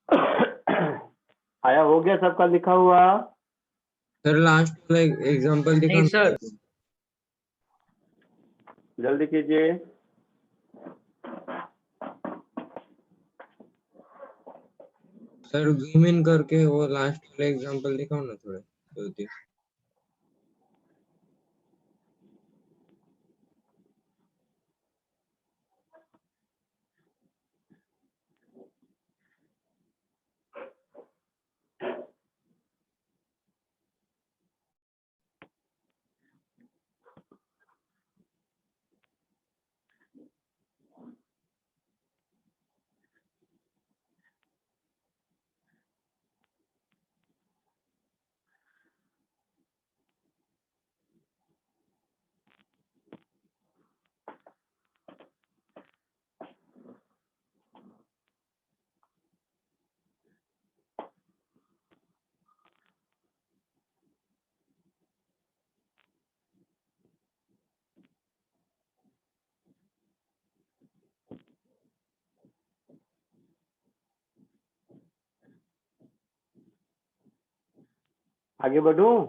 आया, हो गया सबका लिखा हुआ? सर लास्ट वाला एग्जांपल नहीं दिखाना। सर, जल्दी कीजिए। सर जूम इन करके वो लास्ट वाला एग्जांपल दिखाओ ना थोड़े जल्दी। आगे बढ़ूं?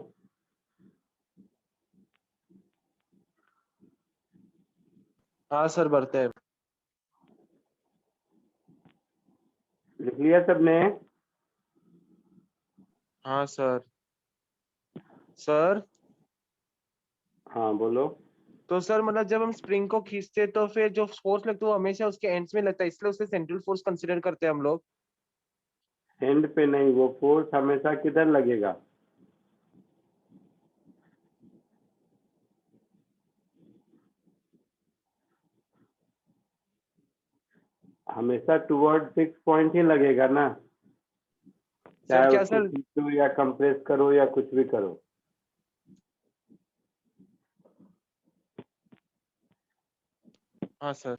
हाँ सर बढ़ते हैं। लिख लिया सबने? हाँ सर। सर हाँ बोलो। तो सर मतलब जब हम स्प्रिंग को खींचते हैं तो फिर जो फोर्स लगता है वो हमेशा उसके एंड्स में लगता है, इसलिए उसे सेंट्रल फोर्स कंसीडर करते हैं हम लोग। एंड पे नहीं, वो फोर्स हमेशा किधर लगेगा? हमेशा टुवर्ड फिक्स पॉइंट ही लगेगा ना, सर चाहे क्या उसको सर? खींचो या कंप्रेस करो या कुछ भी करो। हाँ सर।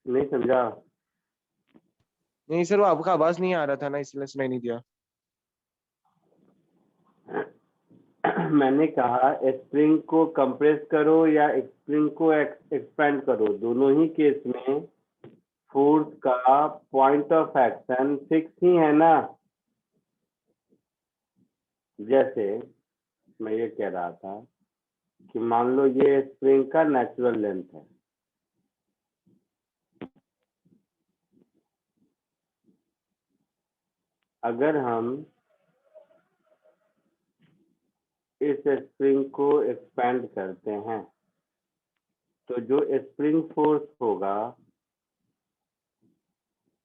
नहीं समझा? नहीं सर वो आपका आवाज नहीं आ रहा था ना, इसलिए सुनाई नहीं दिया। मैंने कहा स्प्रिंग को कंप्रेस करो या स्प्रिंग को एक्सपेंड करो, दोनों ही केस में फोर्स का पॉइंट ऑफ एक्शन फिक्स ही है ना। जैसे मैं ये कह रहा था कि मान लो ये स्प्रिंग का नेचुरल लेंथ है, अगर हम इस स्प्रिंग को एक्सपेंड करते हैं तो जो स्प्रिंग फोर्स होगा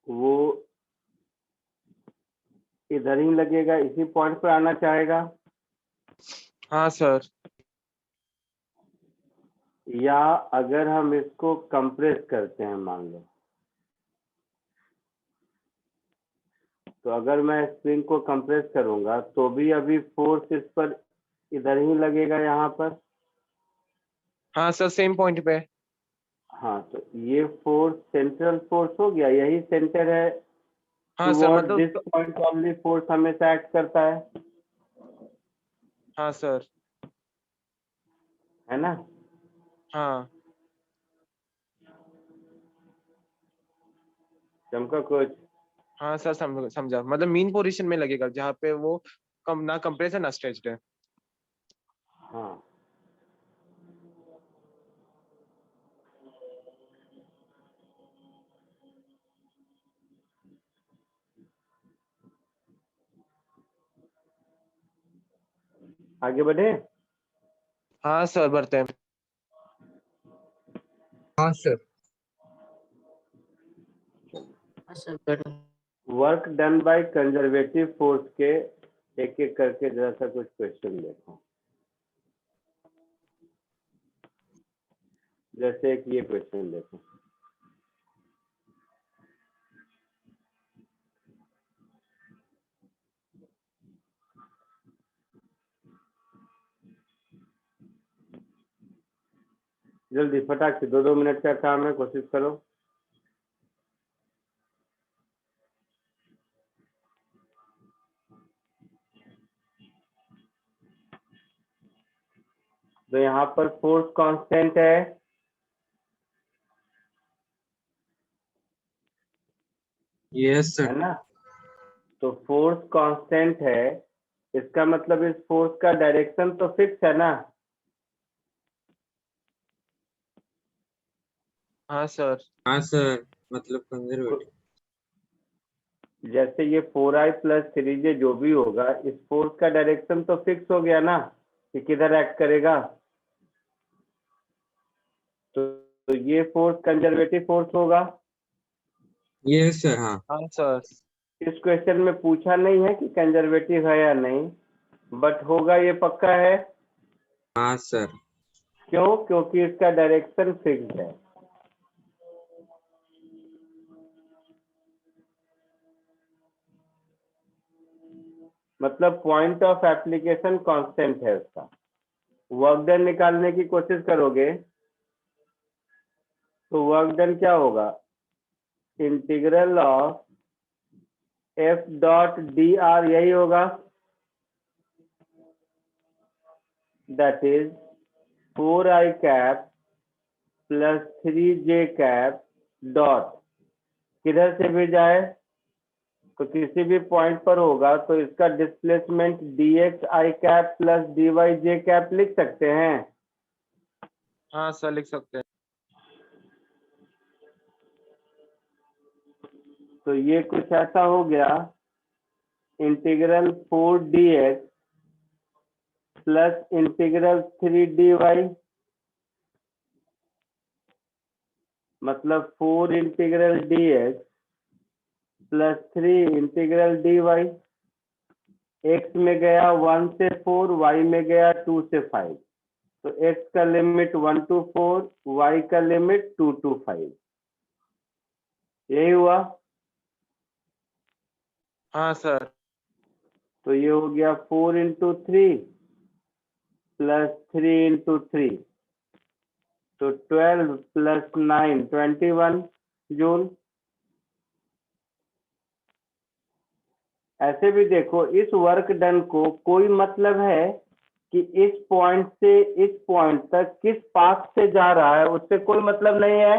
वो इधर ही लगेगा, इसी पॉइंट पर आना चाहेगा। हाँ सर। या अगर हम इसको कंप्रेस करते हैं मान लो, तो अगर मैं स्प्रिंग को कंप्रेस करूंगा तो भी अभी फोर्स इस पर इधर ही लगेगा यहाँ पर। हाँ सर सेम पॉइंट पे। हाँ, तो ये फोर्स सेंट्रल फोर्स हो गया, यही सेंटर है। हाँ सर टुवर्ड मतलब दिस पॉइंट ओनली फोर्स हमेशा एक्ट करता हाँ सर। है ना? हाँ। चमका कुछ? हाँ सर समझा, मतलब मीन पोजीशन में लगेगा जहाँ पे वो कम ना कंप्रेस है ना स्ट्रेच्ड है। हाँ, आगे बढ़े? हाँ सर बढ़ते हैं। हाँ सर। हाँ सर बढ़ो। Work done by conservative force के एक एक करके जरा सा कुछ क्वेश्चन देखो। जैसे एक ये क्वेश्चन देखो, जल्दी फटाक से, 2-2 मिनट का काम है, कोशिश करो। तो यहाँ पर फोर्स कांस्टेंट है, यस है सर। ना? तो फोर्स कांस्टेंट है, इसका मतलब इस फोर्स का डायरेक्शन तो फिक्स है ना? हाँ सर। हाँ सर, मतलब कंजर्वेटिव। जैसे ये 4i प्लस 3j जो भी होगा, इस फोर्स का डायरेक्शन तो फिक्स हो गया ना कि किधर एक्ट करेगा। तो ये फोर्स कंजर्वेटिव फोर्स होगा। Yes sir. हाँ हाँ सर। इस क्वेश्चन में पूछा नहीं है कि कंजर्वेटिव है या नहीं, बट होगा ये पक्का है। हाँ सर। क्यों? क्योंकि इसका डायरेक्शन फिक्स्ड है। मतलब पॉइंट ऑफ एप्लीकेशन कांस्टेंट है उसका। वर्क डन निकालने की कोशिश करोगे तो वर्क डन क्या होगा? Integral of F dot D R, यही होगा। That is 4i cap plus 3j cap dot, किधर से भी जाए तो किसी भी पॉइंट पर होगा, तो इसका displacement dx i cap plus dy j cap लिख सकते हैं। हाँ सर, लिख सकते हैं। तो ये कुछ ऐसा हो गया, integral 4dx plus integral 3dy, मतलब 4 integral dx plus 3 integral dy। x में गया 1 से 4, y में गया 2 से 5। तो x का लिमिट 1 to 4, y का लिमिट 2 to 5। यही हुआ। हाँ सर। तो ये हो गया 4 इंटू 3 प्लस 3 इंटू 3, तो 12 प्लस 9 21 जूल। ऐसे भी देखो, इस वर्क डन को कोई मतलब है कि इस पॉइंट से इस पॉइंट तक किस पाथ से जा रहा है, उससे कोई मतलब नहीं है।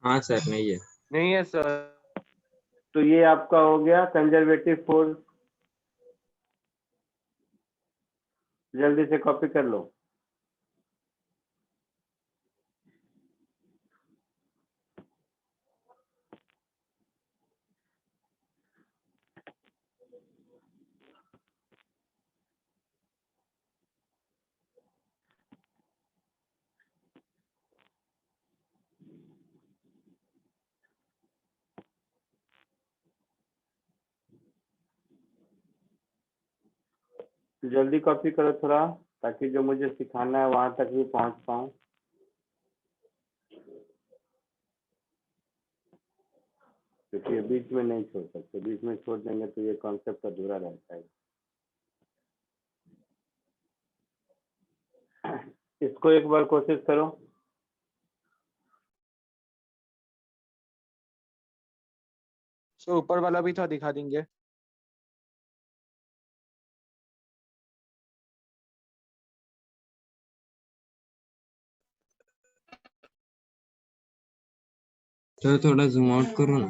हाँ सर, नहीं है। नहीं है सर। तो ये आपका हो गया कंजर्वेटिव फोर्स। जल्दी से कॉपी कर लो। जल्दी कॉपी करो थोड़ा, ताकि जो मुझे सिखाना है वहां तक भी पहुंच पाऊं। क्योंकि ये बीच में नहीं छोड़ सकते, बीच में छोड़ देंगे तो ये कॉन्सेप्ट अधूरा रहता है। इसको एक बार कोशिश करो। सो ऊपर वाला भी था, दिखा देंगे। तो थोड़ा जूम आउट करो ना।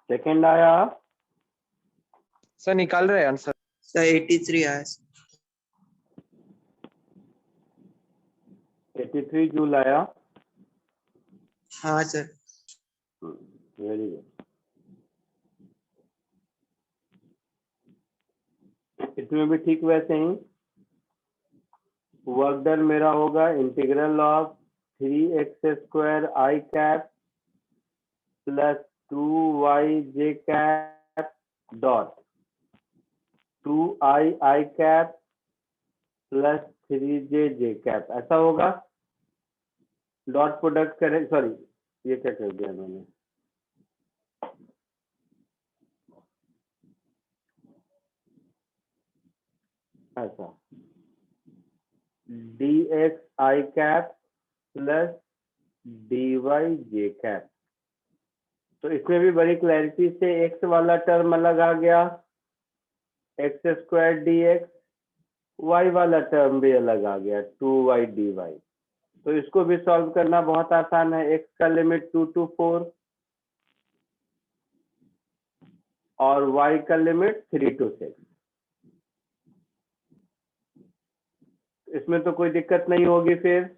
सेकंड आया सर निकाल रहे हैं आंसर। सर 83 आया sir. 83 जूल आया। हाँ सर. Very good. इसमें भी ठीक वैसे ही वर्क डन मेरा होगा integral of 3x² i cap plus 2y j cap dot 2i i cap plus 3j j cap, ऐसा होगा। डॉट प्रोडक्ट करें, सॉरी ये क्या कर दिया मैंने, ऐसा dx i cap plus dy j cap. तो इसमें भी बड़ी क्लैरिटी से x वाला टर्म अलग आ गया, x² dx, y वाला टर्म भी अलग आ गया 2y dy। तो इसको भी सॉल्व करना बहुत आसान है। x का लिमिट 2 to 4 और y का लिमिट 3 to 6। इसमें तो कोई दिक्कत नहीं होगी फिर।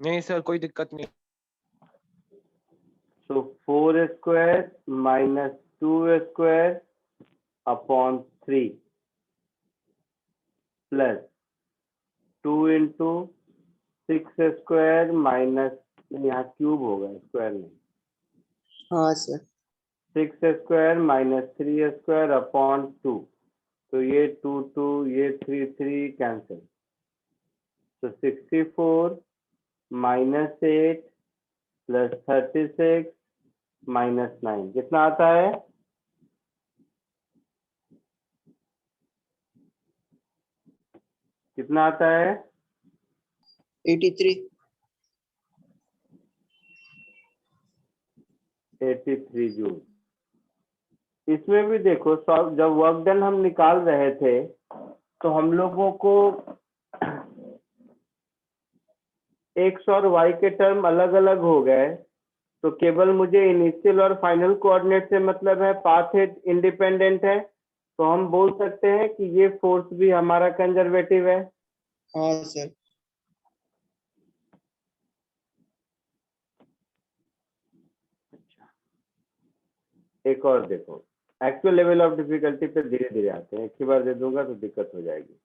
नहीं सर कोई दिक्कत नहीं। सो 4² minus 2² upon 3 plus 2 into 6² minus, यहाँ क्यूब होगा स्क्वायर नहीं, हाँ सर. 6² minus 3² upon 2। तो ये 2 2 ये 3 3 कैंसिल। तो 64 माइनस 8 प्लस 36 माइनस 9 कितना आता है? कितना आता है? 83. 83 जूल। इसमें भी देखो, जब वर्क डन हम निकाल रहे थे तो हम लोगों को एक्स और वाई के टर्म अलग अलग हो गए। तो केवल मुझे इनिशियल और फाइनल कोऑर्डिनेट से मतलब है, पाथ इंडिपेंडेंट है। तो हम बोल सकते हैं कि ये फोर्स भी हमारा कंजर्वेटिव है। हाँ सर. एक और देखो, एक्चुअल लेवल ऑफ डिफिकल्टी पे धीरे धीरे आते हैं, एक ही बार दे दूंगा तो दिक्कत हो जाएगी।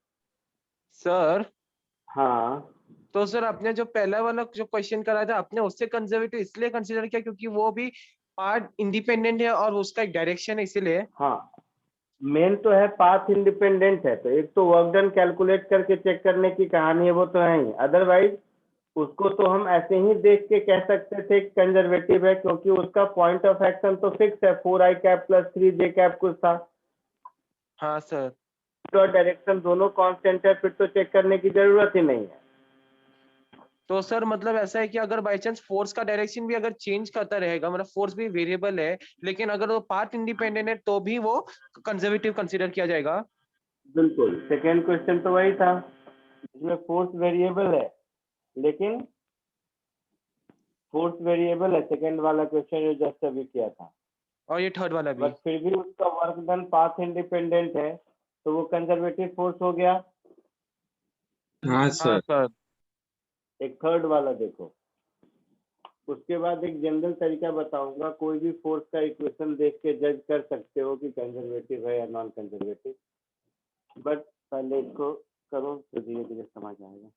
सर हाँ तो सर आपने जो पहला वाला जो क्वेश्चन करा था आपने उससे कंजर्वेटिव इसलिए कंसीडर किया क्योंकि वो भी पार्ट इंडिपेंडेंट है और उसका एक डायरेक्शन है इसीलिए। हाँ, मेन तो है पाथ इंडिपेंडेंट है। तो एक तो वर्क डन कैलकुलेट करके चेक करने की कहानी है, वो तो है ही। अदरवाइज उसको तो हम ऐसे ही देख के कह सकते थे कंजर्वेटिव है, क्योंकि उसका पॉइंट ऑफ एक्शन तो फिक्स है, 4i cap plus 3j cap कुछ था। हाँ सर। तो डायरेक्शन दोनों कांस्टेंट है, फिर तो चेक करने की जरूरत ही नहीं है। तो सर मतलब ऐसा है कि अगर बाई चांस फोर्स का डायरेक्शन भी अगर चेंज करता रहेगा, मतलब फोर्स भी वेरिएबल है, लेकिन अगर वो पार्ट इंडिपेंडेंट है तो भी वो कंजर्वेटिव कंसीडर किया जाएगा। बिल्कुल, सेकेंड क्वेश्चन तो वही था जिसमें फोर्स वेरिएबल है, लेकिन फोर्स वेरिएबल है, सेकेंड वाला क्वेश्चन जो जस्ट अभी किया था। और ये थर्ड वाला भी। बट फिर भी उसका वर्क डन पाथ इंडिपेंडेंट है, तो वो कंजर्वेटिव फोर्स हो गया। हाँ हाँ सर। सर। एक थर्ड वाला देखो, उसके बाद एक जनरल तरीका बताऊंगा, कोई भी फोर्स का इक्वेशन देख के जज कर सकते हो कि कंजर्वेटिव है या नॉन कंजर्वेटिव। बट पहले इसको करो तो धीरे धीरे समझ आएगा।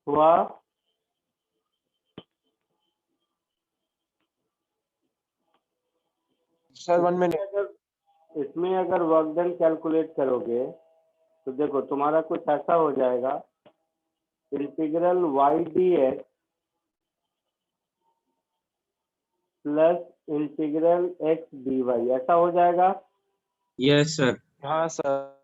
हुआ। Sir 1 minute. इसमें अगर वर्क डन कैलकुलेट करोगे तो देखो तुम्हारा कुछ ऐसा हो जाएगा, integral Y D X plus integral X D Y, ऐसा हो जाएगा। Yes sir. हाँ सर।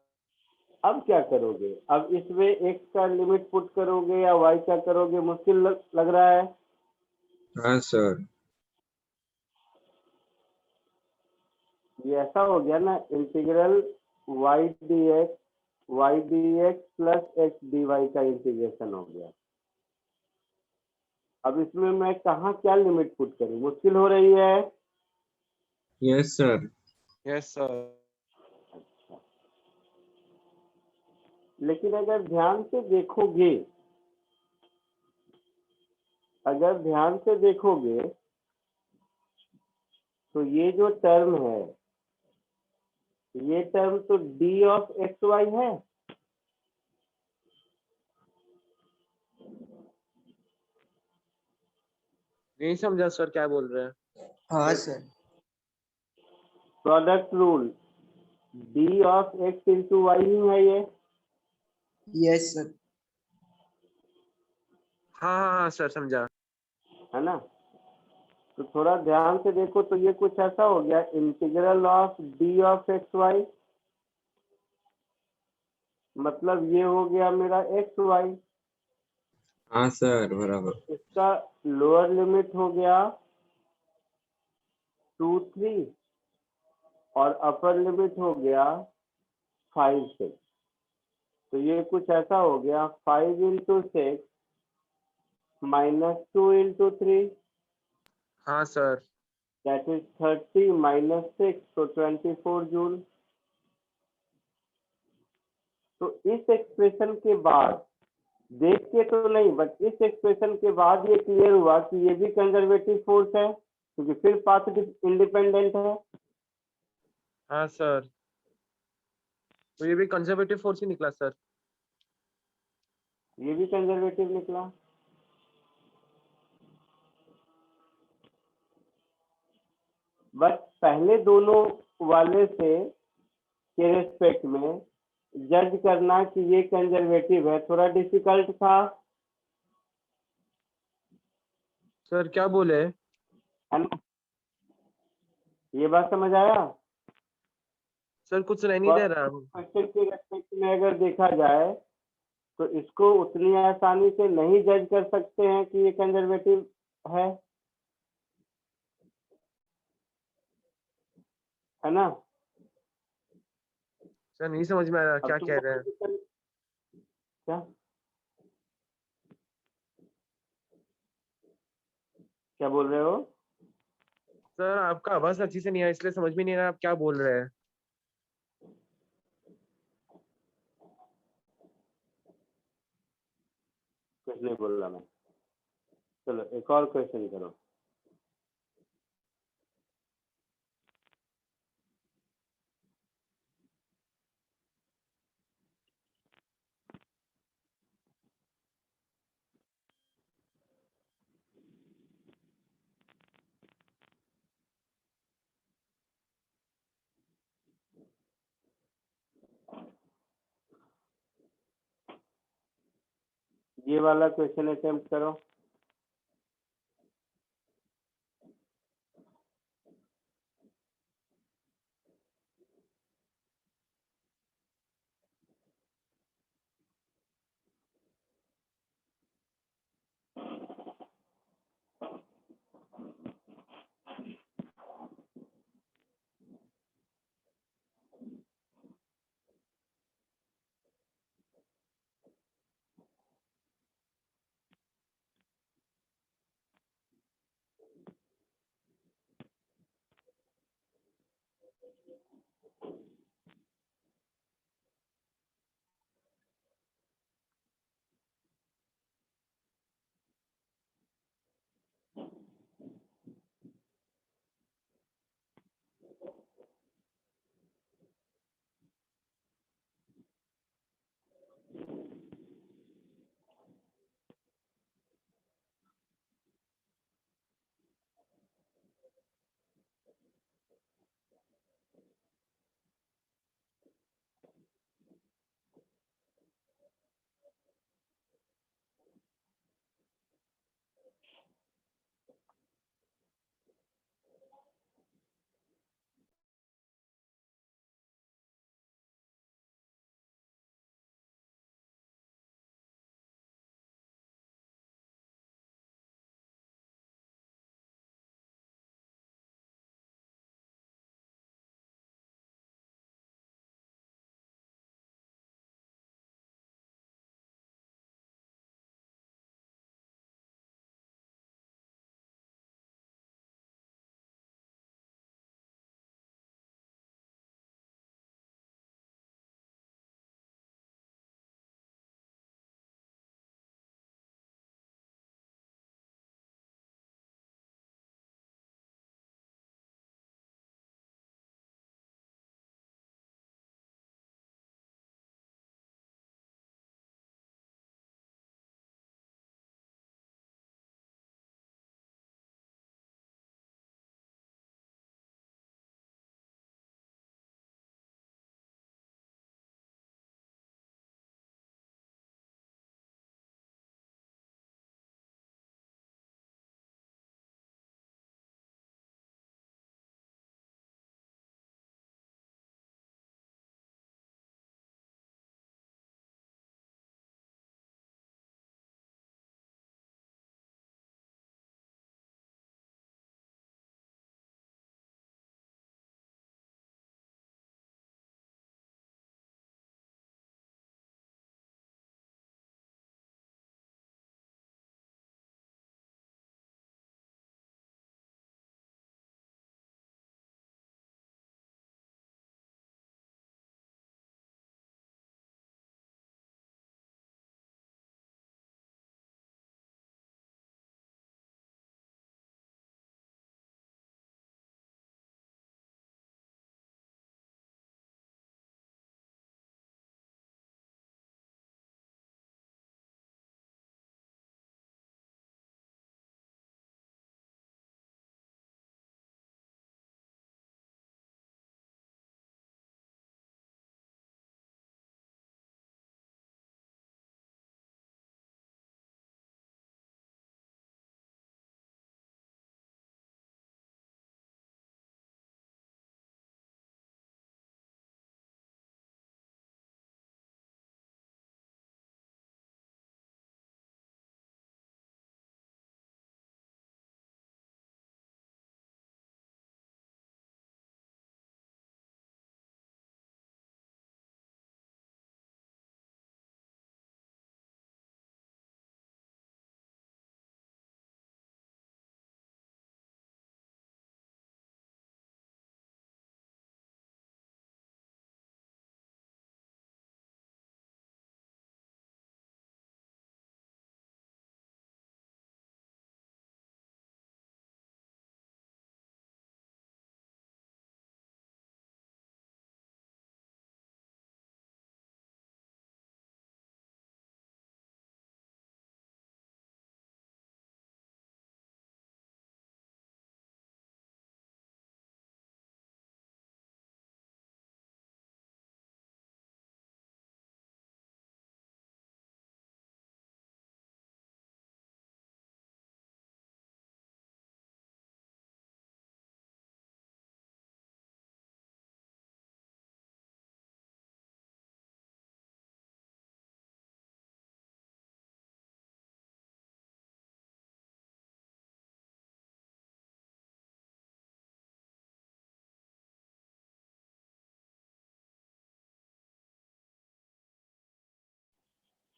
अब क्या करोगे? अब इसमें एक्स का लिमिट पुट करोगे या वाई का करोगे, मुश्किल लग रहा है। हाँ सर। ये ऐसा हो गया ना, integral Y D X plus X D Y का इंटीग्रेशन हो गया। अब इसमें मैं कहाँ क्या लिमिट पुट करूँ, मुश्किल हो रही है। Yes sir. Yes sir. लेकिन अगर ध्यान से देखोगे, तो ये जो टर्म है, ये टर्म तो डी ऑफ एक्स वाई है। नहीं समझा सर क्या बोल रहे हैं। हाँ sir. Product rule, D of x into why he है ये। Yes sir. हाँ हाँ हाँ सर समझा। है ना? तो थोड़ा ध्यान से देखो तो ये कुछ ऐसा हो गया, integral of D of X Y, मतलब ये हो गया मेरा एक्स वाई। हाँ सर बराबर। इसका लोअर लिमिट हो गया 2 3 और अपर लिमिट हो गया 5 6। तो ये कुछ ऐसा हो गया 5 इंटू 6 माइनस 2 इंटू 3, हाँ सर। दैट इज 30 माइनस 6, तो 24 जूल। तो इस एक्सप्रेशन के बाद, देख के तो नहीं बट इस एक्सप्रेशन के बाद ये क्लियर हुआ कि ये भी कंजर्वेटिव फोर्स है, क्योंकि फिर पाथ इंडिपेंडेंट है। हाँ सर। तो ये भी कंजर्वेटिव फोर्स ही निकला सर। ये भी कंजर्वेटिव निकला। बट पहले दोनों वाले से के रेस्पेक्ट में जज करना कि ये कंजर्वेटिव है थोड़ा डिफिकल्ट था। सर क्या बोले। है ना? ये बात समझ आया? सर कुछ रह नहीं दे रहा। क्वेश्चन के रेस्पेक्ट में अगर देखा जाए तो इसको उतनी आसानी से नहीं जज कर सकते हैं कि ये कंजर्वेटिव है ना? सर नहीं समझ में आ रहा अब क्या तुम कह रहे हैं। क्या क्या बोल रहे हो? सर आपका आवाज अच्छी से नहीं आया इसलिए समझ में नहीं आ रहा आप क्या बोल रहे हैं। कुछ नहीं बोल रहा मैं। चलो एक और क्वेश्चन करो। ये वाला क्वेश्चन अटेम्प्ट करो।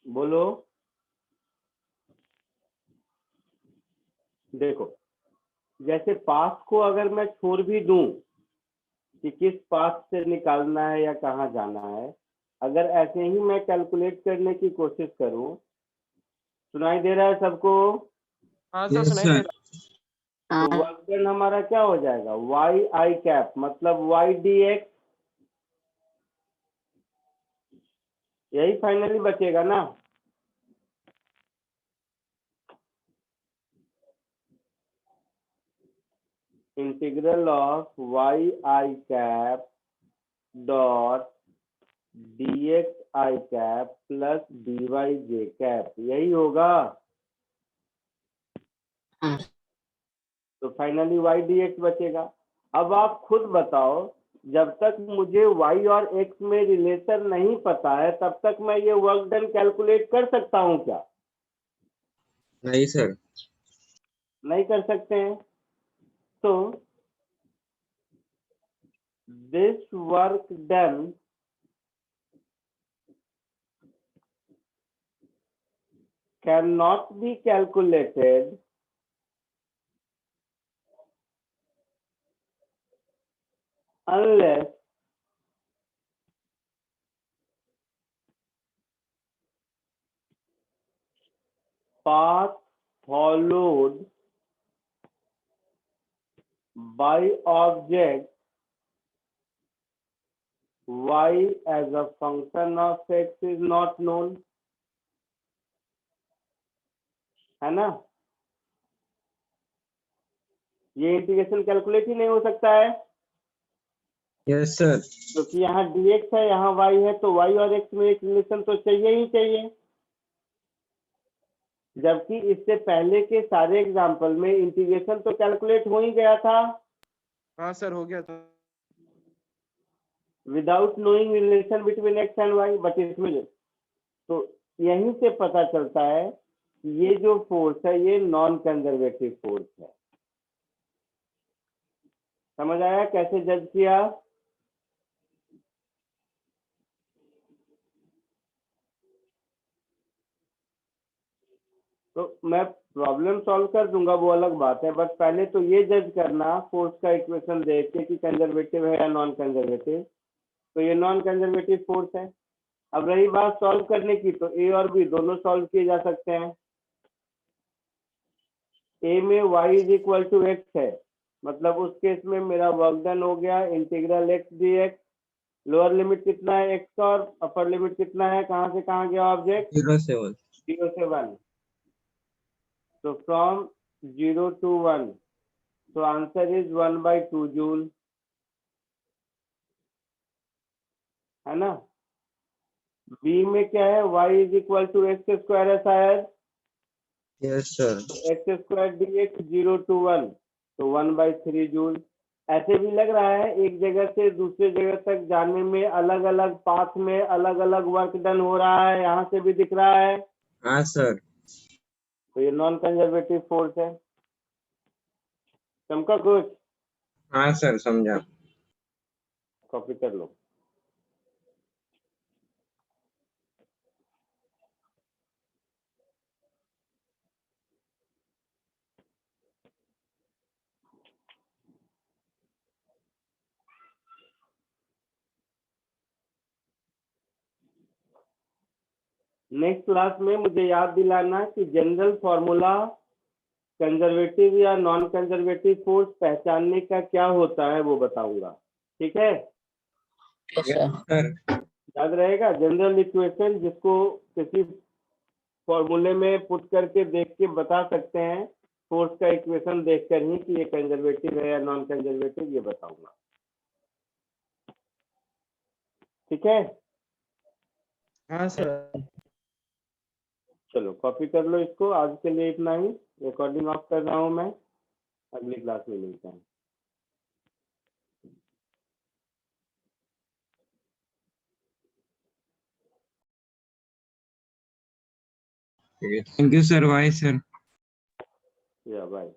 बोलो। देखो, जैसे पाथ को अगर मैं छोड़ भी दूं कि किस पाथ से निकालना है या कहाँ जाना है, अगर ऐसे ही मैं कैलकुलेट करने की कोशिश करूं, सुनाई दे रहा है सबको? हाँ सर, यस सुनाई दे सर। रहा तो वर्क डन हमारा क्या हो जाएगा? वाई आई कैप मतलब वाई डी एक्स, यही फाइनली बचेगा ना। Integral of Y I cap dot D X I cap plus D Y J cap, यही होगा। हाँ तो फाइनली वाई डी एक्स बचेगा। अब आप खुद बताओ, जब तक मुझे y और x में रिलेशन नहीं पता है तब तक मैं ये वर्क डन कैलकुलेट कर सकता हूँ क्या? नहीं सर। नहीं कर सकते हैं। तो this work done can not be calculated unless path followed by object y as a function of x is not known, है ना? ये इंटीग्रेशन कैलकुलेट ही नहीं हो सकता है, यस सर। क्योंकि यहाँ dx है, यहाँ y है, तो y और x में एक रिलेशन तो चाहिए ही चाहिए। जबकि इससे पहले के सारे एग्जाम्पल में इंटीग्रेशन तो कैलकुलेट हो ही गया था हाँ सर, हो गया था। Without knowing relation between x and y, but इसमें तो यहीं से पता चलता है कि ये जो फोर्स है ये नॉन कंजर्वेटिव फोर्स है। समझ आया कैसे जज किया? तो मैं प्रॉब्लम सॉल्व कर दूंगा, वो अलग बात है, बट पहले तो ये जज करना फोर्स का इक्वेशन देख के कि कंजर्वेटिव है या नॉन कंजर्वेटिव। तो ये नॉन कंजर्वेटिव फोर्स है। अब रही बात सॉल्व करने की, तो ए और बी दोनों सॉल्व किए जा सकते हैं। ए में y is equal to X है, मतलब उस केस में मेरा वर्क डन हो गया integral x dx। Lower limit कितना है x का और अपर लिमिट कितना है, कहाँ से कहाँ गया ऑब्जेक्ट? 0 से 1। 0 से 1। तो फ्रॉम 0 to 1, तो आंसर इज 1/2 जूल, है ना? बी में क्या है? y is equal to X square है शायद, yes sir. X square dx 0 to 1, तो 1/3 जूल। ऐसे भी लग रहा है एक जगह से दूसरे जगह तक जाने में अलग अलग पाथ में अलग अलग वर्क डन हो रहा है, यहाँ से भी दिख रहा है। हाँ सर। तो ये नॉन कंजर्वेटिव फोर्स है। समझा कुछ? हाँ सर, समझा। कॉपी कर लो। नेक्स्ट क्लास में मुझे याद दिलाना कि जनरल फॉर्मूला कंजर्वेटिव या नॉन कंजर्वेटिव फोर्स पहचानने का क्या होता है वो बताऊंगा, ठीक है? Yes yes sir. सर। याद रहेगा जनरल इक्वेशन, जिसको किसी फॉर्मूले में पुट करके देख के बता सकते हैं, फोर्स का इक्वेशन देखकर ही कि ये कंजर्वेटिव है या नॉन कंजर्वेटिव, ये बताऊंगा, ठीक है? हाँ सर। चलो कॉपी कर लो इसको। आज के लिए इतना ही, रिकॉर्डिंग ऑफ कर रहा हूँ मैं, अगली क्लास में मिलते हैं। Thank you sir. Bye sir. या बाय।